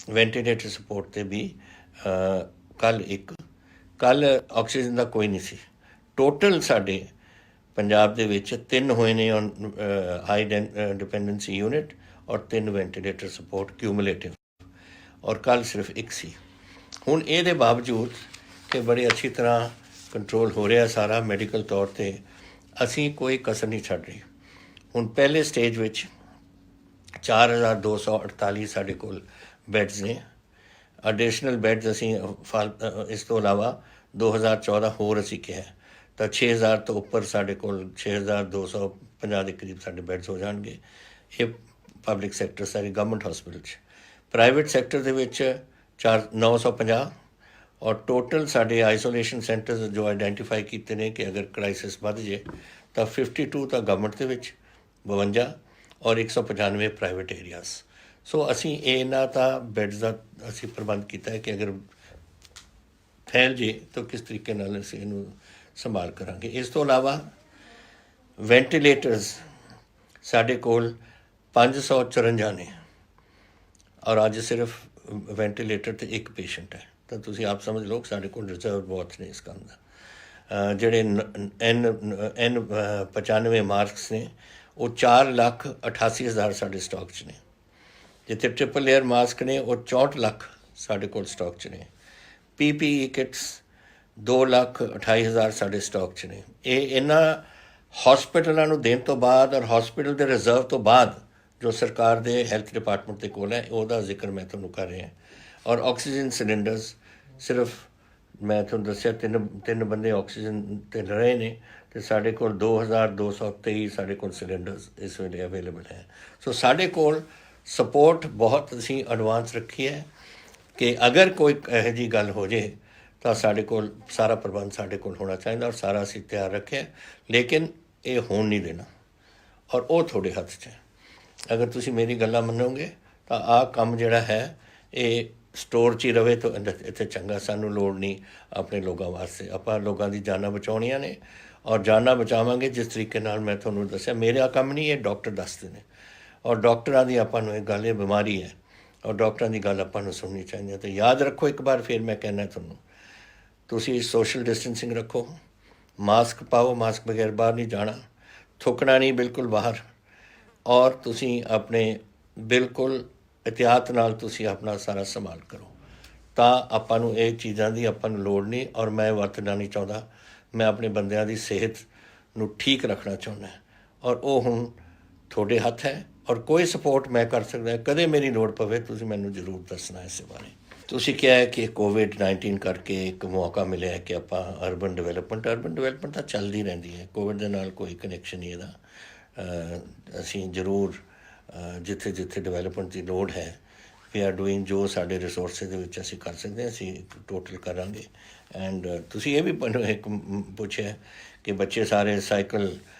ਵੈਂਟੀਲੇਟਰ ਸਪੋਰਟ 'ਤੇ ਵੀ ਕੱਲ ਇੱਕ, ਕੱਲ ਆਕਸੀਜਨ ਦਾ ਕੋਈ ਨਹੀਂ ਸੀ। ਟੋਟਲ ਸਾਡੇ ਪੰਜਾਬ ਦੇ ਵਿੱਚ 3 ਹੋਏ ਨੇ ਔਨ ਹਾਈ ਡਿਪੈਂਡੈਂਸੀ ਯੂਨਿਟ ਔਰ 3 ਵੈਂਟੀਲੇਟਰ ਸਪੋਰਟ ਕਿਊਮੂਲੇਟਿਵ, ਔਰ ਕੱਲ ਸਿਰਫ ਇੱਕ ਸੀ। ਹੁਣ ਇਹਦੇ ਬਾਵਜੂਦ ਕਿ ਬੜੀ ਅੱਛੀ ਤਰ੍ਹਾਂ ਕੰਟਰੋਲ ਹੋ ਰਿਹਾ ਸਾਰਾ ਮੈਡੀਕਲ ਤੌਰ 'ਤੇ, ਅਸੀਂ ਕੋਈ ਕਸਰ ਨਹੀਂ ਛੱਡ ਰਹੀ। ਹੁਣ ਪਹਿਲੇ ਸਟੇਜ ਵਿੱਚ 4248 ਸਾਡੇ ਕੋਲ ਬੈਡਸ ਨੇ। ਐਡੀਸ਼ਨਲ ਬੈਡਸ ਅਸੀਂ ਇਸ ਤੋਂ ਇਲਾਵਾ 2014 ਹੋਰ ਅਸੀਂ ਕਿਹਾ, ਤਾਂ 6000 ਤੋਂ ਉੱਪਰ ਸਾਡੇ ਕੋਲ 6250 ਦੇ ਕਰੀਬ ਸਾਡੇ ਬੈਡਸ ਹੋ ਜਾਣਗੇ। ਇਹ ਪਬਲਿਕ ਸੈਕਟਰ ਸਾਰੇ ਗਵਰਨਮੈਂਟ ਹਸਪੀਟਲ 'ਚ। ਪ੍ਰਾਈਵੇਟ ਸੈਕਟਰ ਦੇ ਵਿੱਚ 950 ਔਰ ਟੋਟਲ ਸਾਡੇ ਆਈਸੋਲੇਸ਼ਨ ਸੈਂਟਰਸ ਜੋ ਆਈਡੈਂਟੀਫਾਈ ਕੀਤੇ ਨੇ ਕਿ ਅਗਰ ਕ੍ਰਾਈਸਿਸ ਵੱਧ ਜੇ ਤਾਂ 52 ਤਾਂ ਗਵਰਨਮੈਂਟ ਦੇ ਵਿੱਚ, 52 ਔਰ 195 ਪ੍ਰਾਈਵੇਟ ਏਰੀਆਜ਼। ਸੋ ਅਸੀਂ ਇਹਨਾਂ ਤਾਂ ਬੈਡਸ ਦਾ ਅਸੀਂ ਪ੍ਰਬੰਧ ਕੀਤਾ ਹੈ ਕਿ ਅਗਰ ਫੈਲ ਜੇ ਤਾਂ ਕਿਸ ਤਰੀਕੇ ਨਾਲ ਅਸੀਂ ਇਹਨੂੰ ਸੰਭਾਲ ਕਰਾਂਗੇ। ਇਸ ਤੋਂ ਇਲਾਵਾ ਵੈਂਟੀਲੇਟਰਸ ਸਾਡੇ ਕੋਲ 554 ਨੇ ਔਰ ਅੱਜ ਸਿਰਫ ਵੈਂਟੀਲੇਟਰ 'ਤੇ ਇੱਕ ਪੇਸ਼ੈਂਟ ਹੈ, ਤਾਂ ਤੁਸੀਂ ਆਪ ਸਮਝ ਲਓ ਸਾਡੇ ਕੋਲ ਰਿਜ਼ਰਵ ਬਹੁਤ ਨੇ ਇਸ ਕੰਮ ਦਾ। ਜਿਹੜੇ N95 ਮਾਸਕਸ ਨੇ ਉਹ 4,88,000 ਸਾਡੇ ਸਟਾਕ 'ਚ ਨੇ। ਜਿੱਥੇ ਟ੍ਰਿਪਲ ਲੇਅਰ ਮਾਸਕ ਨੇ ਉਹ 64 ਲੱਖ ਸਾਡੇ ਕੋਲ ਸਟਾਕ 'ਚ ਨੇ। PPE ਕਿਟਸ 2,28,000 ਸਾਡੇ ਸਟਾਕ 'ਚ ਨੇ। ਇਹ ਇਹਨਾਂ ਹੌਸਪੀਟਲਾਂ ਨੂੰ ਦੇਣ ਤੋਂ ਬਾਅਦ ਔਰ ਹੌਸਪੀਟਲ ਦੇ ਰਿਜ਼ਰਵ ਤੋਂ ਬਾਅਦ ਜੋ ਸਰਕਾਰ ਦੇ ਹੈਲਥ ਡਿਪਾਰਟਮੈਂਟ ਦੇ ਕੋਲ ਹੈ ਉਹਦਾ ਜ਼ਿਕਰ ਮੈਂ ਤੁਹਾਨੂੰ ਕਰ ਰਿਹਾ। ਔਰ ਆਕਸੀਜਨ ਸਿਲੰਡਰਸ ਸਿਰਫ ਮੈਂ ਤੁਹਾਨੂੰ ਦੱਸਿਆ ਤਿੰਨ ਬੰਦੇ ਆਕਸੀਜਨ 'ਤੇ ਰਹੇ ਨੇ, ਅਤੇ ਸਾਡੇ ਕੋਲ 2223 ਸਾਡੇ ਕੋਲ ਸਿਲੰਡਰਸ ਇਸ ਵੇਲੇ ਅਵੇਲੇਬਲ ਹੈ। ਸੋ ਸਾਡੇ ਕੋਲ ਸਪੋਰਟ ਬਹੁਤ ਅਸੀਂ ਐਡਵਾਂਸ ਰੱਖੀ ਹੈ ਕਿ ਅਗਰ ਕੋਈ ਇਹੋ ਜਿਹੀ ਗੱਲ ਹੋ ਜੇ ਤਾਂ ਸਾਡੇ ਕੋਲ ਸਾਰਾ ਪ੍ਰਬੰਧ ਸਾਡੇ ਕੋਲ ਹੋਣਾ ਚਾਹੀਦਾ ਔਰ ਸਾਰਾ ਅਸੀਂ ਤਿਆਰ ਰੱਖਿਆ। ਲੇਕਿਨ ਇਹ ਹੋਣ ਨਹੀਂ ਦੇਣਾ ਔਰ ਉਹ ਤੁਹਾਡੇ ਹੱਥ 'ਚ ਹੈ। ਅਗਰ ਤੁਸੀਂ ਮੇਰੀ ਗੱਲਾਂ ਮੰਨੋਗੇ ਤਾਂ ਆਹ ਕੰਮ ਜਿਹੜਾ ਹੈ ਇਹ ਸਟੋਰ 'ਚ ਹੀ ਰਵੇ ਤਾਂ ਇੱਥੇ ਚੰਗਾ। ਸਾਨੂੰ ਲੋੜ ਨਹੀਂ ਆਪਣੇ ਲੋਕਾਂ ਵਾਸਤੇ, ਆਪਾਂ ਲੋਕਾਂ ਦੀ ਜਾਨਾਂ ਬਚਾਉਣੀਆਂ ਨੇ ਔਰ ਜਾਨਾਂ ਬਚਾਵਾਂਗੇ ਜਿਸ ਤਰੀਕੇ ਨਾਲ ਮੈਂ ਤੁਹਾਨੂੰ ਦੱਸਿਆ। ਮੇਰਾ ਕੰਮ ਨਹੀਂ, ਇਹ ਡਾਕਟਰ ਦੱਸਦੇ ਨੇ ਔਰ ਡਾਕਟਰਾਂ ਦੀ ਆਪਾਂ ਨੂੰ ਇਹ ਗੱਲ, ਇਹ ਬਿਮਾਰੀ ਹੈ ਔਰ ਡਾਕਟਰਾਂ ਦੀ ਗੱਲ ਆਪਾਂ ਨੂੰ ਸੁਣਨੀ ਚਾਹੀਦੀ ਹੈ। ਅਤੇ ਯਾਦ ਰੱਖੋ, ਇੱਕ ਵਾਰ ਫਿਰ ਮੈਂ ਕਹਿਣਾ ਤੁਹਾਨੂੰ, ਤੁਸੀਂ ਸੋਸ਼ਲ ਡਿਸਟੈਂਸਿੰਗ ਰੱਖੋ, ਮਾਸਕ ਪਾਓ, ਮਾਸਕ ਬਗੈਰ ਬਾਹਰ ਨਹੀਂ ਜਾਣਾ, ਥੁੱਕਣਾ ਨਹੀਂ ਬਿਲਕੁਲ ਬਾਹਰ, ਔਰ ਤੁਸੀਂ ਆਪਣੇ ਬਿਲਕੁਲ ਇਹਤਿਆਤ ਨਾਲ ਤੁਸੀਂ ਆਪਣਾ ਸਾਰਾ ਸੰਭਾਲ ਕਰੋ। ਤਾਂ ਆਪਾਂ ਨੂੰ ਇਹ ਚੀਜ਼ਾਂ ਦੀ ਆਪਾਂ ਨੂੰ ਲੋੜ ਨਹੀਂ ਔਰ ਮੈਂ ਵਰਤਣਾ ਨਹੀਂ ਚਾਹੁੰਦਾ। ਮੈਂ ਆਪਣੇ ਬੰਦਿਆਂ ਦੀ ਸਿਹਤ ਨੂੰ ਠੀਕ ਰੱਖਣਾ ਚਾਹੁੰਦਾ ਔਰ ਉਹ ਹੁਣ ਤੁਹਾਡੇ ਹੱਥ ਹੈ ਔਰ ਕੋਈ ਸਪੋਰਟ ਮੈਂ ਕਰ ਸਕਦਾ। ਕਦੇ ਮੇਰੀ ਲੋੜ ਪਵੇ ਤੁਸੀਂ ਮੈਨੂੰ ਜ਼ਰੂਰ ਦੱਸਣਾ ਇਸ ਬਾਰੇ। ਤੁਸੀਂ ਕਿਹਾ ਹੈ ਕਿ ਕੋਵਿਡ-19 ਕਰਕੇ ਇੱਕ ਮੌਕਾ ਮਿਲਿਆ ਕਿ ਆਪਾਂ ਅਰਬਨ ਡਿਵੈਲਪਮੈਂਟ ਤਾਂ ਚੱਲਦੀ ਰਹਿੰਦੀ ਹੈ, ਕੋਵਿਡ ਦੇ ਨਾਲ ਕੋਈ ਕਨੈਕਸ਼ਨ ਨਹੀਂ ਇਹਦਾ। ਅਸੀਂ ਜ਼ਰੂਰ ਜਿੱਥੇ ਜਿੱਥੇ ਡਿਵੈਲਪਮੈਂਟ ਦੀ ਲੋੜ ਹੈ ਵੀ ਆਰ ਡੂਇੰਗ, ਜੋ ਸਾਡੇ ਰਿਸੋਰਸਿਸ ਦੇ ਵਿੱਚ ਅਸੀਂ ਕਰ ਸਕਦੇ ਹਾਂ ਅਸੀਂ ਟੋਟਲ ਕਰਾਂਗੇ। ਐਂਡ ਤੁਸੀਂ ਇਹ ਵੀ ਇੱਕ ਪੁੱਛਿਆ ਕਿ ਬੱਚੇ ਸਾਰੇ ਸਾਈਕਲ,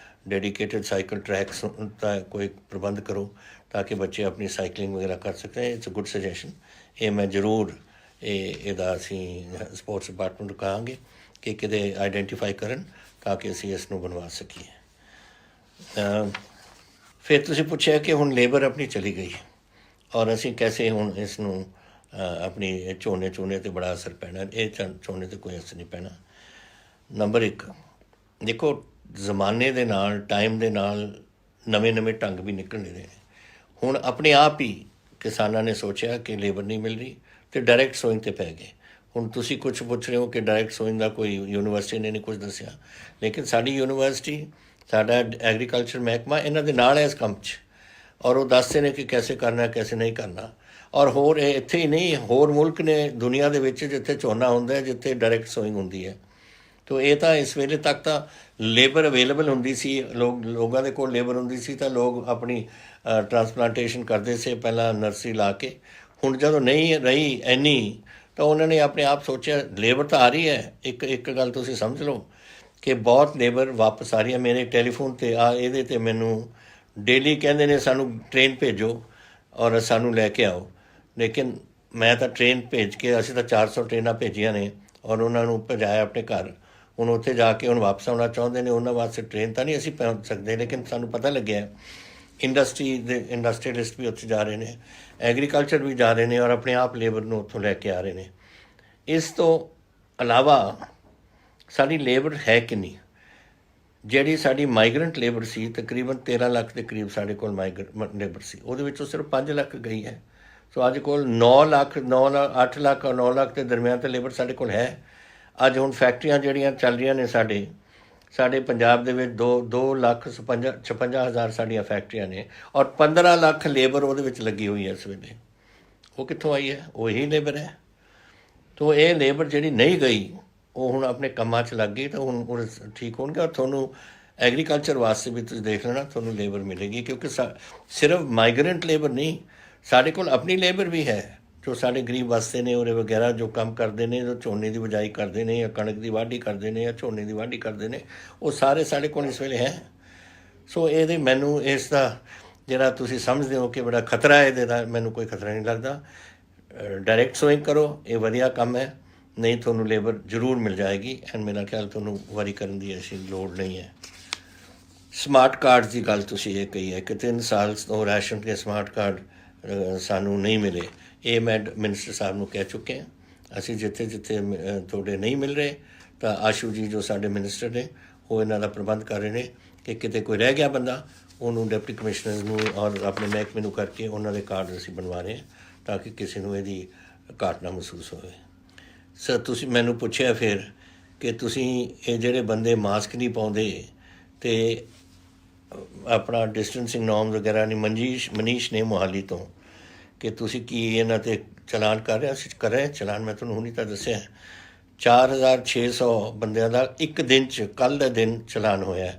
ਡੈਡੀਕੇਟਡ ਸਾਈਕਲ ਟਰੈਕਸ ਦਾ ਕੋਈ ਪ੍ਰਬੰਧ ਕਰੋ ਤਾਂ ਕਿ ਬੱਚੇ ਆਪਣੀ ਸਾਈਕਲਿੰਗ ਵਗੈਰਾ ਕਰ ਸਕਣ। It's a good suggestion. ਇਹ ਮੈਂ ਜ਼ਰੂਰ ਇਹਦਾ ਅਸੀਂ ਸਪੋਰਟਸ ਡਿਪਾਰਟਮੈਂਟ ਨੂੰ ਕਹਾਂਗੇ ਕਿ ਕਿਤੇ ਆਈਡੈਂਟੀਫਾਈ ਕਰਨ ਤਾਂ ਕਿ ਅਸੀਂ ਇਸ ਨੂੰ ਬਣਵਾ ਸਕੀਏ। ਫਿਰ ਤੁਸੀਂ ਪੁੱਛਿਆ ਕਿ ਹੁਣ ਲੇਬਰ ਆਪਣੀ ਚਲੀ ਗਈ ਔਰ ਅਸੀਂ ਕੈਸੇ ਹੁਣ ਇਸ ਨੂੰ ਆਪਣੀ ਝੋਨੇ 'ਤੇ ਬੜਾ ਅਸਰ ਪੈਣਾ। ਇਹ ਝੋਨੇ 'ਤੇ ਕੋਈ ਅਸਰ ਨਹੀਂ ਪੈਣਾ। ਨੰਬਰ 1, ਦੇਖੋ ਜ਼ਮਾਨੇ ਦੇ ਨਾਲ, ਟਾਈਮ ਦੇ ਨਾਲ ਨਵੇਂ ਢੰਗ ਵੀ ਨਿਕਲਣੇ ਨੇ। ਹੁਣ ਆਪਣੇ ਆਪ ਹੀ ਕਿਸਾਨਾਂ ਨੇ ਸੋਚਿਆ ਕਿ ਲੇਬਰ ਨਹੀਂ ਮਿਲ ਰਹੀ ਅਤੇ ਡਾਇਰੈਕਟ ਸੋਇੰਗ 'ਤੇ ਪੈ ਗਏ। ਹੁਣ ਤੁਸੀਂ ਕੁਛ ਪੁੱਛ ਰਹੇ ਹੋ ਕਿ ਡਾਇਰੈਕਟ ਸੋਇੰਗ ਦਾ ਕੋਈ ਯੂਨੀਵਰਸਿਟੀ ਨੇ ਨਹੀਂ ਕੁਝ ਦੱਸਿਆ, ਲੇਕਿਨ ਸਾਡੀ ਯੂਨੀਵਰਸਿਟੀ, ਸਾਡਾ ਐਗਰੀਕਲਚਰ ਮਹਿਕਮਾ ਇਹਨਾਂ ਦੇ ਨਾਲ ਹੈ ਇਸ ਕੰਮ 'ਚ ਔਰ ਉਹ ਦੱਸਦੇ ਨੇ ਕਿ ਕੈਸੇ ਕਰਨਾ, ਕੈਸੇ ਨਹੀਂ ਕਰਨਾ। ਔਰ ਹੋਰ ਇਹ ਇੱਥੇ ਹੀ ਨਹੀਂ, ਹੋਰ ਮੁਲਕ ਨੇ ਦੁਨੀਆ ਦੇ ਵਿੱਚ ਜਿੱਥੇ ਝੋਨਾ ਹੁੰਦਾ ਹੈ, ਜਿੱਥੇ ਡਾਇਰੈਕਟ ਸੋਇੰਗ ਹੁੰਦੀ ਹੈ। ਤੋ ਇਹ ਤਾਂ ਇਸ ਵੇਲੇ ਤੱਕ ਤਾਂ ਲੇਬਰ ਅਵੇਲੇਬਲ ਹੁੰਦੀ ਸੀ, ਲੋਕਾਂ ਦੇ ਕੋਲ ਲੇਬਰ ਹੁੰਦੀ ਸੀ ਤਾਂ ਲੋਕ ਆਪਣੀ ਟਰਾਂਸਪਲਾਂਟੇਸ਼ਨ ਕਰਦੇ ਸੀ ਪਹਿਲਾਂ ਨਰਸਰੀ ਲਾ ਕੇ। ਹੁਣ ਜਦੋਂ ਨਹੀਂ ਰਹੀ ਇੰਨੀ ਤਾਂ ਉਹਨਾਂ ਨੇ ਆਪਣੇ ਆਪ ਸੋਚਿਆ ਲੇਬਰ ਤਾਂ ਆ ਰਹੀ ਹੈ। ਇੱਕ ਗੱਲ ਤੁਸੀਂ ਸਮਝ ਲਓ ਕਿ ਬਹੁਤ ਲੇਬਰ ਵਾਪਸ ਆ ਰਹੀ ਹੈ। ਮੇਰੇ ਟੈਲੀਫੋਨ 'ਤੇ ਇਹਦੇ 'ਤੇ ਮੈਨੂੰ ਡੇਲੀ ਕਹਿੰਦੇ ਨੇ ਸਾਨੂੰ ਟ੍ਰੇਨ ਭੇਜੋ ਔਰ ਸਾਨੂੰ ਲੈ ਕੇ ਆਓ, ਲੇਕਿਨ ਮੈਂ ਤਾਂ ਟ੍ਰੇਨ ਭੇਜ ਕੇ, ਅਸੀਂ ਤਾਂ 400 ਟ੍ਰੇਨਾਂ ਭੇਜੀਆਂ ਨੇ ਔਰ ਉਹਨਾਂ ਨੂੰ ਭਜਾਇਆ ਆਪਣੇ ਘਰ। ਹੁਣ ਉੱਥੇ ਜਾ ਕੇ ਹੁਣ ਵਾਪਸ ਆਉਣਾ ਚਾਹੁੰਦੇ ਨੇ, ਉਹਨਾਂ ਵਾਸਤੇ ਟ੍ਰੇਨ ਤਾਂ ਨਹੀਂ ਅਸੀਂ ਪਹੁੰਚ ਸਕਦੇ, ਲੇਕਿਨ ਸਾਨੂੰ ਪਤਾ ਲੱਗਿਆ ਇੰਡਸਟਰੀਅਲਿਸਟ ਵੀ ਉੱਥੇ ਜਾ ਰਹੇ ਨੇ, ਐਗਰੀਕਲਚਰ ਵੀ ਜਾ ਰਹੇ ਨੇ ਔਰ ਆਪਣੇ ਆਪ ਲੇਬਰ ਨੂੰ ਉੱਥੋਂ ਲੈ ਕੇ ਆ ਰਹੇ ਨੇ। ਇਸ ਤੋਂ ਇਲਾਵਾ ਸਾਡੀ ਲੇਬਰ ਹੈ ਕਿੰਨੀ। ਜਿਹੜੀ ਸਾਡੀ ਮਾਈਗਰੈਂਟ ਲੇਬਰ ਸੀ ਤਕਰੀਬਨ 13 ਲੱਖ ਦੇ ਕਰੀਬ ਸਾਡੇ ਕੋਲ ਮਾਈਗਰੈਂਟ ਲੇਬਰ ਸੀ, ਉਹਦੇ ਵਿੱਚੋਂ ਸਿਰਫ 5 ਲੱਖ ਗਈ ਹੈ। ਸੋ ਅੱਜ ਕੋਲ 9 ਲੱਖ 8 ਲੱਖ ਔਰ 9 ਲੱਖ ਦੇ ਦਰਮਿਆਨ ਤੇ ਲੇਬਰ ਸਾਡੇ ਕੋਲ ਹੈ। ਅੱਜ ਹੁਣ ਫੈਕਟਰੀਆਂ ਜਿਹੜੀਆਂ ਚੱਲ ਰਹੀਆਂ ਨੇ ਸਾਡੇ ਪੰਜਾਬ ਦੇ ਵਿੱਚ 2 ਲੱਖ 56 ਹਜ਼ਾਰ ਸਾਡੀਆਂ ਫੈਕਟਰੀਆਂ ਨੇ ਔਰ 15 ਲੱਖ ਲੇਬਰ ਉਹਦੇ ਵਿੱਚ ਲੱਗੀ ਹੋਈ ਹੈ ਇਸ ਵੇਲੇ। ਉਹ ਕਿੱਥੋਂ ਆਈ ਹੈ? ਉਹੀ ਲੇਬਰ ਹੈ। ਤੋ ਇਹ ਲੇਬਰ ਜਿਹੜੀ ਨਹੀਂ ਗਈ ਉਹ ਹੁਣ ਆਪਣੇ ਕੰਮਾਂ 'ਚ ਲੱਗ ਗਈ ਤਾਂ ਹੁਣ ਠੀਕ ਹੋਣਗੇ। ਔਰ ਤੁਹਾਨੂੰ ਐਗਰੀਕਲਚਰ ਵਾਸਤੇ ਵੀ ਤੁਸੀਂ ਦੇਖ ਲੈਣਾ ਤੁਹਾਨੂੰ ਲੇਬਰ ਮਿਲੇਗੀ, ਕਿਉਂਕਿ ਸਿਰਫ ਮਾਈਗਰੈਂਟ ਲੇਬਰ ਨਹੀਂ, ਸਾਡੇ ਕੋਲ ਆਪਣੀ ਲੇਬਰ ਵੀ ਹੈ ਜੋ ਸਾਡੇ ਗਰੀਬ ਵਾਸਤੇ ਨੇ ਉਰੇ ਵਗੈਰਾ ਜੋ ਕੰਮ ਕਰਦੇ ਨੇ, ਜੋ ਝੋਨੇ ਦੀ ਬਿਜਾਈ ਕਰਦੇ ਨੇ ਜਾਂ ਕਣਕ ਦੀ ਵਾਢੀ ਕਰਦੇ ਨੇ ਜਾਂ ਝੋਨੇ ਦੀ ਵਾਢੀ ਕਰਦੇ ਨੇ, ਉਹ ਸਾਰੇ ਸਾਡੇ ਕੋਲ ਇਸ ਵੇਲੇ ਹੈ। ਸੋ ਇਹਦੇ ਮੈਨੂੰ ਇਸ ਦਾ ਜਿਹੜਾ ਤੁਸੀਂ ਸਮਝਦੇ ਹੋ ਕਿ ਬੜਾ ਖਤਰਾ ਹੈ, ਇਹਦੇ ਦਾ ਮੈਨੂੰ ਕੋਈ ਖਤਰਾ ਨਹੀਂ ਲੱਗਦਾ। ਡਾਇਰੈਕਟ ਸੋਇੰਗ ਕਰੋ, ਇਹ ਵਧੀਆ ਕੰਮ ਹੈ। ਨਹੀਂ ਤੁਹਾਨੂੰ ਲੇਬਰ ਜ਼ਰੂਰ ਮਿਲ ਜਾਏਗੀ ਐਂਡ ਮੇਰਾ ਖਿਆਲ ਤੁਹਾਨੂੰ ਵਰੀ ਕਰਨ ਦੀ ਐਸੀ ਲੋੜ ਨਹੀਂ ਹੈ। ਸਮਾਰਟ ਕਾਰਡ ਦੀ ਗੱਲ ਤੁਸੀਂ ਇਹ ਕਹੀ ਹੈ ਕਿ 3 ਸਾਲ ਤੋਂ ਰਾਸ਼ਨ ਦੇ ਸਮਾਰਟ ਕਾਰਡ ਸਾਨੂੰ ਨਹੀਂ ਮਿਲੇ। ਇਹ ਮੈਂ ਮਿਨਿਸਟਰ ਸਾਹਿਬ ਨੂੰ ਕਹਿ ਚੁੱਕੇ ਹਾਂ। ਅਸੀਂ ਜਿੱਥੇ ਤੁਹਾਡੇ ਨਹੀਂ ਮਿਲ ਰਹੇ ਤਾਂ ਆਸ਼ੂ ਜੀ ਜੋ ਸਾਡੇ ਮਿਨਿਸਟਰ ਨੇ ਉਹ ਇਹਨਾਂ ਦਾ ਪ੍ਰਬੰਧ ਕਰ ਰਹੇ ਨੇ ਕਿ ਕਿਤੇ ਕੋਈ ਰਹਿ ਗਿਆ ਬੰਦਾ ਉਹਨੂੰ ਡਿਪਟੀ ਕਮਿਸ਼ਨਰ ਨੂੰ ਔਰ ਆਪਣੇ ਮਹਿਕਮੇ ਨੂੰ ਕਰਕੇ ਉਹਨਾਂ ਦੇ ਕਾਰਡ ਅਸੀਂ ਬਣਵਾ ਰਹੇ ਹਾਂ ਤਾਂ ਕਿ ਕਿਸੇ ਨੂੰ ਇਹਦੀ ਘਾਟ ਨਾ ਮਹਿਸੂਸ ਹੋਵੇ। ਸਰ ਤੁਸੀਂ ਮੈਨੂੰ ਪੁੱਛਿਆ ਫਿਰ ਕਿ ਤੁਸੀਂ ਇਹ ਜਿਹੜੇ ਬੰਦੇ ਮਾਸਕ ਨਹੀਂ ਪਾਉਂਦੇ ਅਤੇ ਆਪਣਾ ਡਿਸਟੈਂਸਿੰਗ ਨੋਰਮਸ ਵਗੈਰਾ ਨਹੀਂ, ਮਨੀਸ਼ ਨੇ ਮੋਹਾਲੀ ਤੋਂ, ਕਿ ਤੁਸੀਂ ਕੀ ਇਹਨਾਂ 'ਤੇ ਚਲਾਨ ਕਰ ਰਹੇ? ਅਸੀਂ ਕਰ ਰਹੇ ਚਲਾਨ। ਮੈਂ ਤੁਹਾਨੂੰ ਹੁਣੀ ਤਾਂ ਦੱਸਿਆ 4600 ਬੰਦਿਆਂ ਦਾ ਇੱਕ ਦਿਨ 'ਚ ਕੱਲ੍ਹ ਦੇ ਦਿਨ ਚਲਾਨ ਹੋਇਆ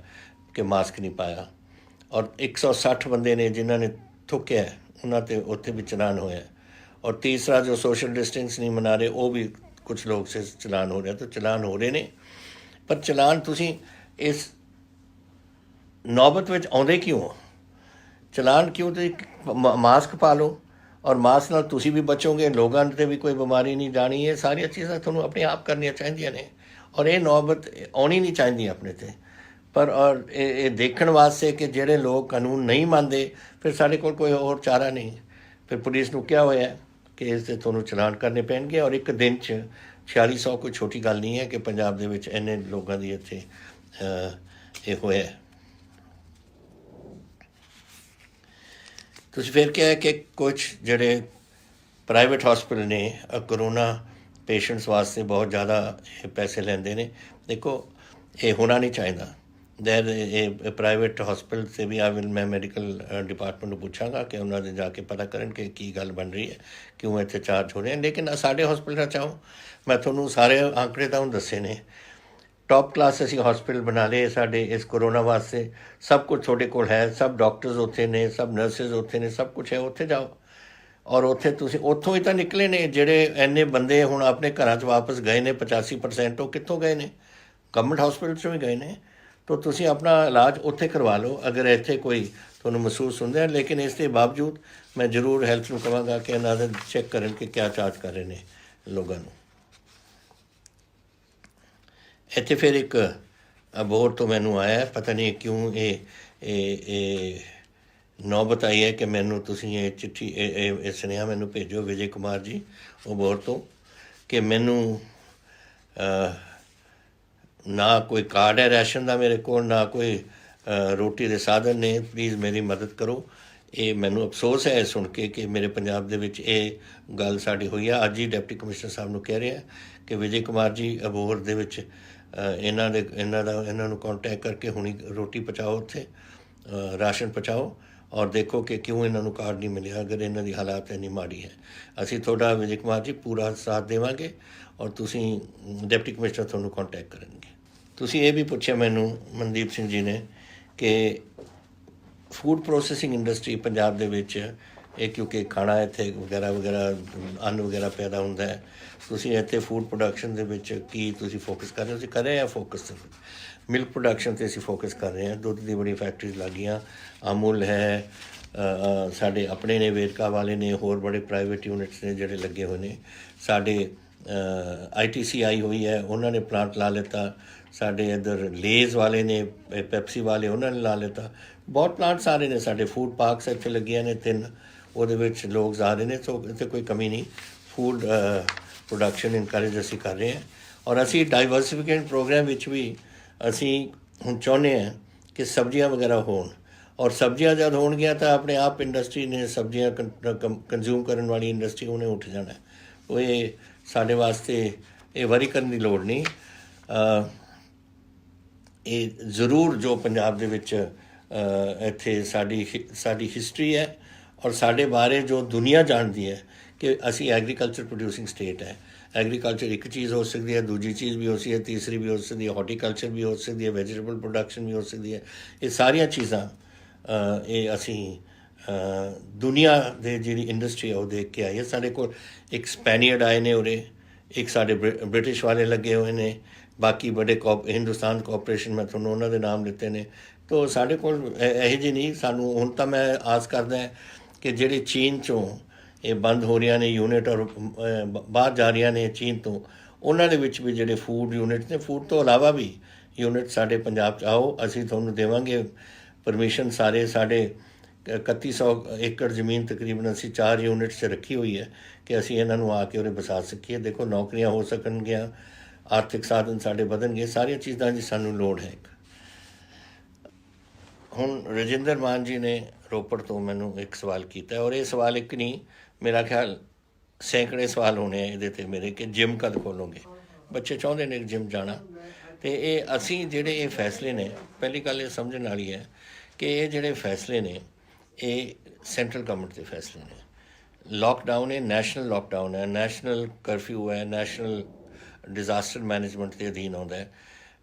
ਕਿ ਮਾਸਕ ਨਹੀਂ ਪਾਇਆ ਔਰ 160 ਬੰਦੇ ਨੇ ਜਿਨ੍ਹਾਂ ਨੇ ਥੁੱਕਿਆ ਉਹਨਾਂ 'ਤੇ ਉੱਥੇ ਵੀ ਚਲਾਨ ਹੋਇਆ। ਔਰ ਤੀਸਰਾ ਜੋ ਸੋਸ਼ਲ ਡਿਸਟੈਂਸ ਨਹੀਂ ਮਨਾ ਰਹੇ ਉਹ ਵੀ ਕੁਛ ਲੋਕ ਸੇ ਚਲਾਨ ਹੋ ਰਿਹਾ। ਤਾਂ ਚਲਾਨ ਹੋ ਰਹੇ ਨੇ, ਪਰ ਚਲਾਨ ਤੁਸੀਂ ਇਸ ਨੌਬਤ ਵਿੱਚ ਆਉਂਦੇ ਕਿਉਂ ਹੋ? ਚਲਾਨ ਕਿਉਂ? ਤੁਸੀਂ ਮਾਸਕ ਪਾ ਲਓ ਔਰ ਮਾਸਕ ਨਾਲ ਤੁਸੀਂ ਵੀ ਬਚੋਗੇ, ਲੋਕਾਂ 'ਤੇ ਵੀ ਕੋਈ ਬਿਮਾਰੀ ਨਹੀਂ ਜਾਣੀ। ਇਹ ਸਾਰੀਆਂ ਚੀਜ਼ਾਂ ਤੁਹਾਨੂੰ ਆਪਣੇ ਆਪ ਕਰਨੀਆਂ ਚਾਹੀਦੀਆਂ ਨੇ ਔਰ ਇਹ ਨੌਬਤ ਆਉਣੀ ਨਹੀਂ ਚਾਹੀਦੀ ਆਪਣੇ 'ਤੇ। ਪਰ ਔਰ ਇਹ ਦੇਖਣ ਵਾਸਤੇ ਕਿ ਜਿਹੜੇ ਲੋਕ ਕਾਨੂੰਨ ਨਹੀਂ ਮੰਨਦੇ ਫਿਰ ਸਾਡੇ ਕੋਲ ਕੋਈ ਹੋਰ ਚਾਰਾ ਨਹੀਂ। ਫਿਰ ਪੁਲਿਸ ਨੂੰ ਕਿਹਾ ਹੋਇਆ ਕਿ ਇਸ 'ਤੇ ਤੁਹਾਨੂੰ ਚਲਾਨ ਕਰਨੇ ਪੈਣਗੇ ਔਰ ਇੱਕ ਦਿਨ 'ਚ 4600 ਕੋਈ ਛੋਟੀ ਗੱਲ ਨਹੀਂ ਹੈ ਕਿ ਪੰਜਾਬ ਦੇ ਵਿੱਚ ਇੰਨੇ ਲੋਕਾਂ ਦੀ ਇੱਥੇ ਇਹ ਹੋਇਆ। ਤੁਸੀਂ ਫਿਰ ਕਿਹਾ ਕਿ ਕੁਛ ਜਿਹੜੇ ਪ੍ਰਾਈਵੇਟ ਹਸਪੀਟਲ ਨੇ ਕਰੋਨਾ ਪੇਸ਼ੈਂਟਸ ਵਾਸਤੇ ਬਹੁਤ ਜ਼ਿਆਦਾ ਇਹ ਪੈਸੇ ਲੈਂਦੇ ਨੇ। ਦੇਖੋ ਇਹ ਹੋਣਾ ਨਹੀਂ ਚਾਹੀਦਾ। ਇਹ ਪ੍ਰਾਈਵੇਟ ਹਸਪੀਟਲ 'ਤੇ ਵੀ ਮੈਂ ਮੈਡੀਕਲ ਡਿਪਾਰਟਮੈਂਟ ਨੂੰ ਪੁੱਛਾਂਗਾ ਕਿ ਉਹਨਾਂ ਦੇ ਜਾ ਕੇ ਪਤਾ ਕਰਨ ਕਿ ਕੀ ਗੱਲ ਬਣ ਰਹੀ ਹੈ, ਕਿਉਂ ਇੱਥੇ ਚਾਰਜ ਹੋ ਰਹੇ ਹਨ। ਲੇਕਿਨ ਸਾਡੇ ਹਸਪੀਟਲ ਚਾਹੋ ਮੈਂ ਤੁਹਾਨੂੰ ਸਾਰੇ ਆંકੜੇ ਤਾਂ ਹੁਣ ਦੱਸੇ ਨੇ। ਟੌਪ ਕਲਾਸ ਅਸੀਂ ਹਸਪੀਟਲ ਬਣਾ ਲਏ ਸਾਡੇ ਇਸ ਕਰੋਨਾ ਵਾਸਤੇ। ਸਭ ਕੁਝ ਤੁਹਾਡੇ ਕੋਲ ਹੈ, ਸਭ ਡਾਕਟਰਸ ਉੱਥੇ ਨੇ, ਸਭ ਨਰਸਿਸ ਉੱਥੇ ਨੇ, ਸਭ ਕੁਝ ਹੈ। ਉੱਥੇ ਜਾਓ ਔਰ ਉੱਥੇ ਤੁਸੀਂ ਉੱਥੋਂ ਹੀ ਤਾਂ ਨਿਕਲੇ ਨੇ ਜਿਹੜੇ ਇੰਨੇ ਬੰਦੇ ਹੁਣ ਆਪਣੇ ਘਰਾਂ 'ਚ ਵਾਪਸ ਗਏ ਨੇ 85%। ਉਹ ਕਿੱਥੋਂ ਗਏ ਨੇ? ਗਵਰਨਮੈਂਟ ਹਸਪੀਟਲ 'ਚੋਂ ਹੀ ਗਏ ਨੇ। ਤਾਂ ਤੁਸੀਂ ਆਪਣਾ ਇਲਾਜ ਉੱਥੇ ਕਰਵਾ ਲਓ ਅਗਰ ਇੱਥੇ ਕੋਈ ਤੁਹਾਨੂੰ ਮਹਿਸੂਸ ਹੁੰਦਾ ਹੈ। ਲੇਕਿਨ ਇਸ ਦੇ ਬਾਵਜੂਦ ਮੈਂ ਜ਼ਰੂਰ ਹੈਲਥ ਨੂੰ ਕਹਾਂਗਾ ਕਿ ਇਹਨਾਂ ਦੇ ਚੈੱਕ ਕਰਨ ਕਿ ਕਿਆ ਚਾਰਜ ਕਰ ਰਹੇ ਨੇ ਲੋਕਾਂ ਨੂੰ। ਇੱਥੇ ਫਿਰ ਇੱਕ ਅਬੋਹਰ ਤੋਂ ਮੈਨੂੰ ਆਇਆ, ਪਤਾ ਨਹੀਂ ਕਿਉਂ ਇਹ ਨੌਬਤ ਆਈ ਹੈ ਕਿ ਮੈਨੂੰ ਤੁਸੀਂ ਇਹ ਚਿੱਠੀ ਇਹ ਸੁਨੇਹਾ ਮੈਨੂੰ ਭੇਜੋ ਵਿਜੇ ਕੁਮਾਰ ਜੀ ਅਬੋਹਰ ਤੋਂ ਕਿ ਮੈਨੂੰ ਨਾ ਕੋਈ ਕਾਰਡ ਹੈ ਰਾਸ਼ਨ ਦਾ ਮੇਰੇ ਕੋਲ, ਨਾ ਕੋਈ ਰੋਟੀ ਦੇ ਸਾਧਨ ਨੇ। ਪਲੀਜ਼ ਮੇਰੀ ਮਦਦ ਕਰੋ। ਇਹ ਮੈਨੂੰ ਅਫਸੋਸ ਹੈ ਸੁਣ ਕੇ ਕਿ ਮੇਰੇ ਪੰਜਾਬ ਦੇ ਵਿੱਚ ਇਹ ਗੱਲ ਸਾਡੀ ਹੋਈ ਆ। ਅੱਜ ਹੀ ਡਿਪਟੀ ਕਮਿਸ਼ਨਰ ਸਾਹਿਬ ਨੂੰ ਕਹਿ ਰਿਹਾ ਕਿ ਵਿਜੇ ਕੁਮਾਰ ਜੀ ਅਬੋਹਰ ਦੇ ਵਿੱਚ ਇਹਨਾਂ ਨੂੰ ਕੰਟੈਕਟ ਕਰਕੇ ਹੁਣੀ ਰੋਟੀ ਪਹੁੰਚਾਓ, ਉੱਥੇ ਰਾਸ਼ਨ ਪਹੁੰਚਾਓ ਔਰ ਦੇਖੋ ਕਿ ਕਿਉਂ ਇਹਨਾਂ ਨੂੰ ਕਾਰਡ ਨਹੀਂ ਮਿਲਿਆ ਅਗਰ ਇਹਨਾਂ ਦੀ ਹਾਲਾਤ ਇੰਨੀ ਮਾੜੀ ਹੈ। ਅਸੀਂ ਤੁਹਾਡਾ ਵਿਜੇ ਕੁਮਾਰ ਜੀ ਪੂਰਾ ਸਾਥ ਦੇਵਾਂਗੇ ਔਰ ਤੁਸੀਂ ਡਿਪਟੀ ਕਮਿਸ਼ਨਰ ਤੁਹਾਨੂੰ ਕੰਟੈਕਟ ਕਰਨਗੇ। ਤੁਸੀਂ ਇਹ ਵੀ ਪੁੱਛਿਆ ਮੈਨੂੰ ਮਨਦੀਪ ਸਿੰਘ ਜੀ ਨੇ ਕਿ ਫੂਡ ਪ੍ਰੋਸੈਸਿੰਗ ਇੰਡਸਟਰੀ ਪੰਜਾਬ ਦੇ ਵਿੱਚ ਇਹ ਕਿਉਂਕਿ ਖਾਣਾ ਇੱਥੇ ਵਗੈਰਾ ਅੰਨ ਵਗੈਰਾ ਪੈਦਾ ਹੁੰਦਾ ਹੈ, ਤੁਸੀਂ ਇੱਥੇ ਫੂਡ ਪ੍ਰੋਡਕਸ਼ਨ ਦੇ ਵਿੱਚ ਕੀ ਤੁਸੀਂ ਫੋਕਸ ਕਰ ਰਹੇ ਹੋ? ਅਸੀਂ ਕਰ ਰਹੇ ਹਾਂ ਫੋਕਸ ਮਿਲਕ ਪ੍ਰੋਡਕਸ਼ਨ 'ਤੇ ਅਸੀਂ ਫੋਕਸ ਕਰ ਰਹੇ ਹਾਂ। ਦੁੱਧ ਦੀ ਬੜੀ ਫੈਕਟਰੀਜ਼ ਲੱਗ ਗਈਆਂ, ਅਮੁਲ ਹੈ, ਸਾਡੇ ਆਪਣੇ ਨੇ, ਵੇਰਕਾ ਵਾਲੇ ਨੇ, ਹੋਰ ਬੜੇ ਪ੍ਰਾਈਵੇਟ ਯੂਨਿਟਸ ਨੇ ਜਿਹੜੇ ਲੱਗੇ ਹੋਏ ਨੇ। ਸਾਡੇ ITC ਆਈ ਹੋਈ ਹੈ, ਉਹਨਾਂ ਨੇ ਪਲਾਂਟ ਲਾ ਲਿੱਤਾ। ਸਾਡੇ ਇੱਧਰ ਲੇਜ਼ ਵਾਲੇ ਨੇ, ਪੈਪਸੀ ਵਾਲੇ, ਉਹਨਾਂ ਨੇ ਲਾ ਲਿੱਤਾ। ਬਹੁਤ ਪਲਾਂਟਸ ਆ ਰਹੇ ਨੇ। ਸਾਡੇ ਫੂਡ ਪਾਰਕਸ ਇੱਥੇ ਲੱਗੀਆਂ ਨੇ 3, ਉਹਦੇ ਵਿੱਚ ਲੋਕ ਆ ਰਹੇ ਨੇ। ਸੋ ਇੱਥੇ ਕੋਈ ਕਮੀ ਨਹੀਂ। ਫੂਡ ਪ੍ਰੋਡਕਸ਼ਨ ਇਨਕਰੇਜ ਅਸੀਂ ਕਰ ਰਹੇ ਹਾਂ ਔਰ ਅਸੀਂ ਡਾਈਵਰਸੀਫਿਕੇਸ਼ਨ ਪ੍ਰੋਗਰਾਮ ਵਿੱਚ ਵੀ ਅਸੀਂ ਹੁਣ ਚਾਹੁੰਦੇ ਹਾਂ ਕਿ ਸਬਜ਼ੀਆਂ ਵਗੈਰਾ ਹੋਣ, ਔਰ ਸਬਜ਼ੀਆਂ ਜਦ ਹੋਣਗੀਆਂ ਤਾਂ ਆਪਣੇ ਆਪ ਇੰਡਸਟਰੀ ਨੇ ਸਬਜ਼ੀਆਂ ਕੰਜ਼ਿਊਮ ਕਰਨ ਵਾਲੀ ਇੰਡਸਟਰੀ ਉਹਨੇ ਉੱਠ ਜਾਣਾ। ਉਹ ਇਹ ਸਾਡੇ ਵਾਸਤੇ ਇਹ ਵਰੀ ਕਰਨ ਦੀ ਲੋੜ ਨਹੀਂ। ਇਹ ਜ਼ਰੂਰ ਜੋ ਪੰਜਾਬ ਦੇ ਵਿੱਚ ਇੱਥੇ ਸਾਡੀ ਹਿਸਟਰੀ ਹੈ ਔਰ ਸਾਡੇ ਬਾਰੇ ਜੋ ਦੁਨੀਆ ਜਾਣਦੀ ਹੈ ਕਿ ਅਸੀਂ ਐਗਰੀਕਲਚਰ ਪ੍ਰੋਡਿਊਸਿੰਗ ਸਟੇਟ ਹੈ। ਐਗਰੀਕਲਚਰ ਇੱਕ ਚੀਜ਼ ਹੋ ਸਕਦੀ ਹੈ, ਦੂਜੀ ਚੀਜ਼ ਵੀ ਹੋ ਸਕਦੀ ਹੈ, ਤੀਸਰੀ ਵੀ ਹੋ ਸਕਦੀ ਹੈ, ਹਾਰਟੀਕਲਚਰ ਵੀ ਹੋ ਸਕਦੀ ਹੈ, ਵੈਜੀਟੇਬਲ ਪ੍ਰੋਡਕਸ਼ਨ ਵੀ ਹੋ ਸਕਦੀ ਹੈ। ਇਹ ਸਾਰੀਆਂ ਚੀਜ਼ਾਂ ਇਹ ਅਸੀਂ ਦੁਨੀਆ ਦੇ ਜਿਹੜੀ ਇੰਡਸਟਰੀ ਹੈ ਉਹ ਦੇਖ ਕੇ ਆਈ ਹੈ। ਸਾਡੇ ਕੋਲ ਇੱਕ ਸਪੈਨੀਅਰਡ ਆਏ ਨੇ ਉਰੇ, ਇੱਕ ਸਾਡੇ ਬ੍ਰਿਟਿਸ਼ ਵਾਲੇ ਲੱਗੇ ਹੋਏ ਨੇ, ਬਾਕੀ ਬੜੇ ਹਿੰਦੁਸਤਾਨ ਕੋਆਪਰੇਸ਼ਨ ਮੈਂ ਤੁਹਾਨੂੰ ਉਹਨਾਂ ਦੇ ਨਾਮ ਲਿੱਤੇ ਨੇ। ਤਾਂ ਸਾਡੇ ਕੋਲ ਇਹੋ ਜਿਹੀ ਨਹੀਂ। ਸਾਨੂੰ ਹੁਣ ਤਾਂ ਮੈਂ ਆਸ ਕਰਦਾ ਕਿ ਜਿਹੜੇ ਚੀਨ 'ਚੋਂ ਇਹ ਬੰਦ ਹੋ ਰਹੀਆਂ ਨੇ ਯੂਨਿਟ ਔਰ ਬਾਹਰ ਜਾ ਰਹੀਆਂ ਨੇ ਚੀਨ ਤੋਂ, ਉਹਨਾਂ ਦੇ ਵਿੱਚ ਵੀ ਜਿਹੜੇ ਫੂਡ ਯੂਨਿਟ ਨੇ, ਫੂਡ ਤੋਂ ਇਲਾਵਾ ਵੀ ਯੂਨਿਟ ਸਾਡੇ ਪੰਜਾਬ 'ਚ ਆਓ, ਅਸੀਂ ਤੁਹਾਨੂੰ ਦੇਵਾਂਗੇ ਪਰਮਿਸ਼ਨ। ਸਾਡੇ 3100 ਏਕੜ ਜ਼ਮੀਨ ਤਕਰੀਬਨ ਅਸੀਂ 4 ਯੂਨਿਟ 'ਚ ਰੱਖੀ ਹੋਈ ਹੈ ਕਿ ਅਸੀਂ ਇਹਨਾਂ ਨੂੰ ਆ ਕੇ ਉਰੇ ਵਸਾ ਸਕੀਏ। ਦੇਖੋ ਨੌਕਰੀਆਂ ਹੋ ਸਕਣਗੀਆਂ, ਆਰਥਿਕ ਸਾਧਨ ਸਾਡੇ ਵਧਣਗੇ, ਸਾਰੀਆਂ ਚੀਜ਼ਾਂ ਦੀ ਸਾਨੂੰ ਲੋੜ ਹੈ। ਹੁਣ ਰਜਿੰਦਰ ਮਾਨ ਜੀ ਨੇ ਰੋਪੜ ਤੋਂ ਮੈਨੂੰ ਇੱਕ ਸਵਾਲ ਕੀਤਾ, ਔਰ ਇਹ ਸਵਾਲ ਇੱਕ ਨਹੀਂ, ਮੇਰਾ ਖਿਆਲ ਸੈਂਕੜੇ ਸਵਾਲ ਹੋਣੇ ਆ ਇਹਦੇ 'ਤੇ ਮੇਰੇ, ਕਿ ਜਿਮ ਕਦ ਖੋਲੋਗੇ। ਬੱਚੇ ਚਾਹੁੰਦੇ ਨੇ ਜਿਮ ਜਾਣਾ। ਅਤੇ ਇਹ ਅਸੀਂ ਜਿਹੜੇ ਇਹ ਫੈਸਲੇ ਨੇ, ਪਹਿਲੀ ਗੱਲ ਇਹ ਸਮਝਣ ਵਾਲੀ ਹੈ ਕਿ ਇਹ ਜਿਹੜੇ ਫੈਸਲੇ ਨੇ ਇਹ ਸੈਂਟਰਲ ਗਵਰਨਮੈਂਟ ਦੇ ਫੈਸਲੇ ਨੇ। ਲੋਕਡਾਊਨ ਇਹ ਨੈਸ਼ਨਲ ਲੋਕਡਾਊਨ ਹੈ, ਨੈਸ਼ਨਲ ਕਰਫਿਊ ਹੈ, ਨੈਸ਼ਨਲ ਡਿਜ਼ਾਸਟਰ ਮੈਨੇਜਮੈਂਟ ਦੇ ਅਧੀਨ ਆਉਂਦਾ ਹੈ।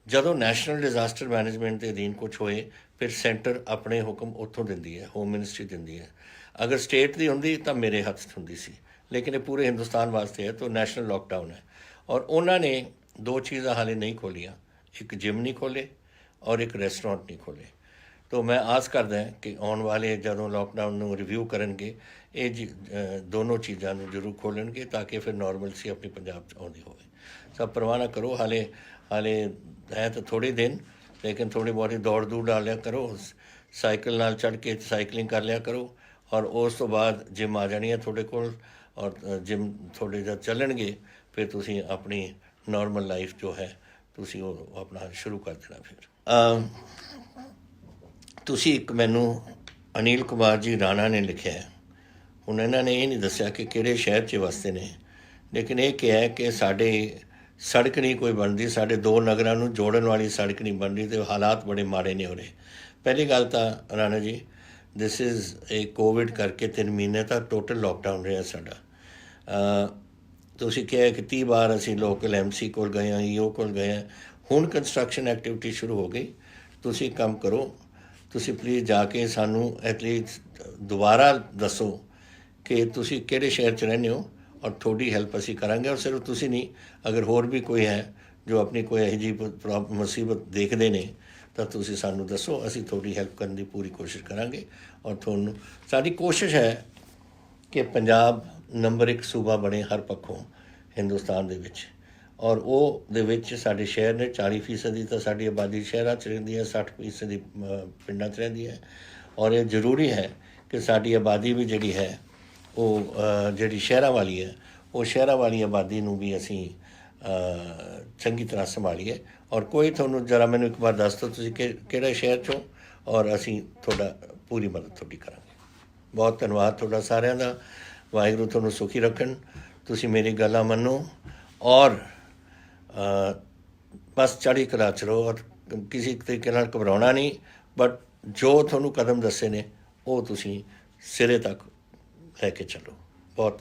ਜਦੋਂ ਨੈਸ਼ਨਲ ਡਿਜ਼ਾਸਟਰ ਮੈਨੇਜਮੈਂਟ ਦੇ ਅਧੀਨ ਕੁਛ ਹੋਏ ਫਿਰ ਸੈਂਟਰ ਆਪਣੇ ਹੁਕਮ ਉੱਥੋਂ ਦਿੰਦੀ ਹੈ, ਹੋਮ ਮਿਨਿਸਟਰੀ ਦਿੰਦੀ ਹੈ। ਅਗਰ ਸਟੇਟ ਦੀ ਹੁੰਦੀ ਤਾਂ ਮੇਰੇ ਹੱਥ 'ਚ ਹੁੰਦੀ ਸੀ, ਲੇਕਿਨ ਇਹ ਪੂਰੇ ਹਿੰਦੁਸਤਾਨ ਵਾਸਤੇ ਹੈ ਤਾਂ ਨੈਸ਼ਨਲ ਲੋਕਡਾਊਨ ਹੈ। ਔਰ ਉਹਨਾਂ ਨੇ 2 ਚੀਜ਼ਾਂ ਹਾਲੇ ਨਹੀਂ ਖੋਲ੍ਹੀਆਂ, ਇੱਕ ਜਿਮ ਨਹੀਂ ਖੋਲ੍ਹੇ ਔਰ ਇੱਕ ਰੈਸਟੋਰੈਂਟ ਨਹੀਂ ਖੋਲ੍ਹੇ। ਤਾਂ ਮੈਂ ਆਸ ਕਰਦਾ ਕਿ ਆਉਣ ਵਾਲੇ ਜਦੋਂ ਲੋਕਡਾਊਨ ਨੂੰ ਰਿਵਿਊ ਕਰਨਗੇ ਇਹ ਦੋਨੋਂ ਚੀਜ਼ਾਂ ਨੂੰ ਜ਼ਰੂਰ ਖੋਲ੍ਹਣਗੇ ਤਾਂ ਕਿ ਫਿਰ ਨੋਰਮਲਸੀ ਆਪਣੀ ਪੰਜਾਬ 'ਚ ਆਉਂਦੀ ਹੋਵੇ। ਸਭ ਪਰਵਾਹ ਨਾ ਕਰੋ, ਹਾਲੇ ਹੈ ਤਾਂ ਥੋੜ੍ਹੇ ਦਿਨ, ਲੇਕਿਨ ਥੋੜ੍ਹੀ ਬਹੁਤੀ ਦੌੜ ਦੂੜ ਡਾਲਿਆ ਕਰੋ, ਸਾਈਕਲ ਨਾਲ ਚੜ੍ਹ ਕੇ ਸਾਈਕਲਿੰਗ ਕਰ ਲਿਆ ਕਰੋ, ਔਰ ਉਸ ਤੋਂ ਬਾਅਦ ਜਿਮ ਆ ਜਾਣੀ ਹੈ ਤੁਹਾਡੇ ਕੋਲ। ਔਰ ਜਿਮ ਤੁਹਾਡੇ ਜਦ ਚੱਲਣਗੇ ਫਿਰ ਤੁਸੀਂ ਆਪਣੀ ਨੋਰਮਲ ਲਾਈਫ ਜੋ ਹੈ ਤੁਸੀਂ ਉਹ ਆਪਣਾ ਸ਼ੁਰੂ ਕਰ ਦੇਣਾ। ਫਿਰ ਤੁਸੀਂ ਇੱਕ ਮੈਨੂੰ ਅਨਿਲ ਕੁਮਾਰ ਜੀ ਰਾਣਾ ਨੇ ਲਿਖਿਆ ਹੈ। ਹੁਣ ਇਹਨਾਂ ਨੇ ਇਹ ਨਹੀਂ ਦੱਸਿਆ ਕਿ ਕਿਹੜੇ ਸ਼ਹਿਰ 'ਚ ਵਸਦੇ ਨੇ, ਲੇਕਿਨ ਇਹ ਕਿਹਾ ਕਿ ਸਾਡੇ ਸੜਕ ਨਹੀਂ ਕੋਈ ਬਣਦੀ, ਸਾਡੇ 2 ਨਗਰਾਂ ਨੂੰ ਜੋੜਨ ਵਾਲੀ ਸੜਕ ਨਹੀਂ ਬਣਦੀ ਅਤੇ ਹਾਲਾਤ ਬੜੇ ਮਾੜੇ ਨੇ ਹੋ ਰਹੇ। ਪਹਿਲੀ ਗੱਲ ਤਾਂ ਰਾਣਾ ਜੀ, ਦਿਸ ਇਜ਼ ਇਹ ਕੋਵਿਡ ਕਰਕੇ 3 ਮਹੀਨੇ ਤੱਕ ਟੋਟਲ ਲੋਕਡਾਊਨ ਰਿਹਾ ਸਾਡਾ। ਤੁਸੀਂ ਕਿਹਾ ਕਿ 30 ਵਾਰ ਅਸੀਂ ਲੋਕਲ MC ਕੋਲ ਗਏ ਹਾਂ, EO ਕੋਲ ਗਏ ਹਾਂ। ਹੁਣ ਕੰਸਟਰਕਸ਼ਨ ਐਕਟੀਵਿਟੀ ਸ਼ੁਰੂ ਹੋ ਗਈ। ਤੁਸੀਂ ਇੱਕ ਕੰਮ ਕਰੋ, ਤੁਸੀਂ ਪਲੀਜ਼ ਜਾ ਕੇ ਸਾਨੂੰ ਐਟਲੀਸਟ ਦੁਬਾਰਾ ਦੱਸੋ ਕਿ ਤੁਸੀਂ ਕਿਹੜੇ ਸ਼ਹਿਰ 'ਚ ਰਹਿੰਦੇ ਹੋ, ਔਰ ਤੁਹਾਡੀ ਹੈਲਪ ਅਸੀਂ ਕਰਾਂਗੇ। ਔਰ ਸਿਰਫ ਤੁਸੀਂ ਨਹੀਂ, ਅਗਰ ਹੋਰ ਵੀ ਕੋਈ ਹੈ ਜੋ ਆਪਣੀ ਕੋਈ ਇਹੋ ਜਿਹੀ ਮੁਸੀਬਤ ਦੇਖਦੇ ਨੇ ਤਾਂ ਤੁਸੀਂ ਸਾਨੂੰ ਦੱਸੋ, ਅਸੀਂ ਤੁਹਾਡੀ ਹੈਲਪ ਕਰਨ ਦੀ ਪੂਰੀ ਕੋਸ਼ਿਸ਼ ਕਰਾਂਗੇ। ਔਰ ਤੁਹਾਨੂੰ ਸਾਡੀ ਕੋਸ਼ਿਸ਼ ਹੈ ਕਿ ਪੰਜਾਬ ਨੰਬਰ 1 ਸੂਬਾ ਬਣੇ ਹਰ ਪੱਖੋਂ ਹਿੰਦੁਸਤਾਨ ਦੇ ਵਿੱਚ। ਔਰ ਉਹ ਦੇ ਵਿੱਚ ਸਾਡੇ ਸ਼ਹਿਰ ਨੇ 40% ਤਾਂ ਸਾਡੀ ਆਬਾਦੀ ਸ਼ਹਿਰਾਂ 'ਚ ਰਹਿੰਦੀ ਹੈ, 60% ਪਿੰਡਾਂ 'ਚ ਰਹਿੰਦੀ ਹੈ। ਔਰ ਇਹ ਜ਼ਰੂਰੀ ਹੈ ਕਿ ਸਾਡੀ ਆਬਾਦੀ ਵੀ ਜਿਹੜੀ ਹੈ ਉਹ ਜਿਹੜੀ ਸ਼ਹਿਰਾਂ ਵਾਲੀ ਹੈ, ਉਹ ਸ਼ਹਿਰਾਂ ਵਾਲੀ ਆਬਾਦੀ ਨੂੰ ਵੀ ਅਸੀਂ ਚੰਗੀ ਤਰ੍ਹਾਂ ਸੰਭਾਲੀਏ। ਔਰ ਕੋਈ ਤੁਹਾਨੂੰ ਜ਼ਰਾ ਮੈਨੂੰ ਇੱਕ ਵਾਰ ਦੱਸ ਦਿਓ ਤੁਸੀਂ ਕਿਹੜੇ ਸ਼ਹਿਰ 'ਚੋਂ, ਔਰ ਅਸੀਂ ਤੁਹਾਡਾ ਪੂਰੀ ਮਦਦ ਤੁਹਾਡੀ ਕਰਾਂਗੇ। ਬਹੁਤ ਧੰਨਵਾਦ ਤੁਹਾਡਾ ਸਾਰਿਆਂ ਦਾ। ਵਾਹਿਗੁਰੂ ਤੁਹਾਨੂੰ ਸੁਖੀ ਰੱਖਣ। ਤੁਸੀਂ ਮੇਰੀ ਗੱਲਾਂ ਮੰਨੋ ਔਰ ਬਸ ਚੜ੍ਹਦੀ ਕਲਾ 'ਚ ਰਹੋ, ਔਰ ਕਿਸੇ ਤਰੀਕੇ ਨਾਲ ਘਬਰਾਉਣਾ ਨਹੀਂ, ਬਟ ਜੋ ਤੁਹਾਨੂੰ ਕਦਮ ਦੱਸੇ ਨੇ ਉਹ ਤੁਸੀਂ ਸਿਰੇ ਤੱਕ ਲੈ ਕੇ ਚੱਲੋ। ਬਹੁਤ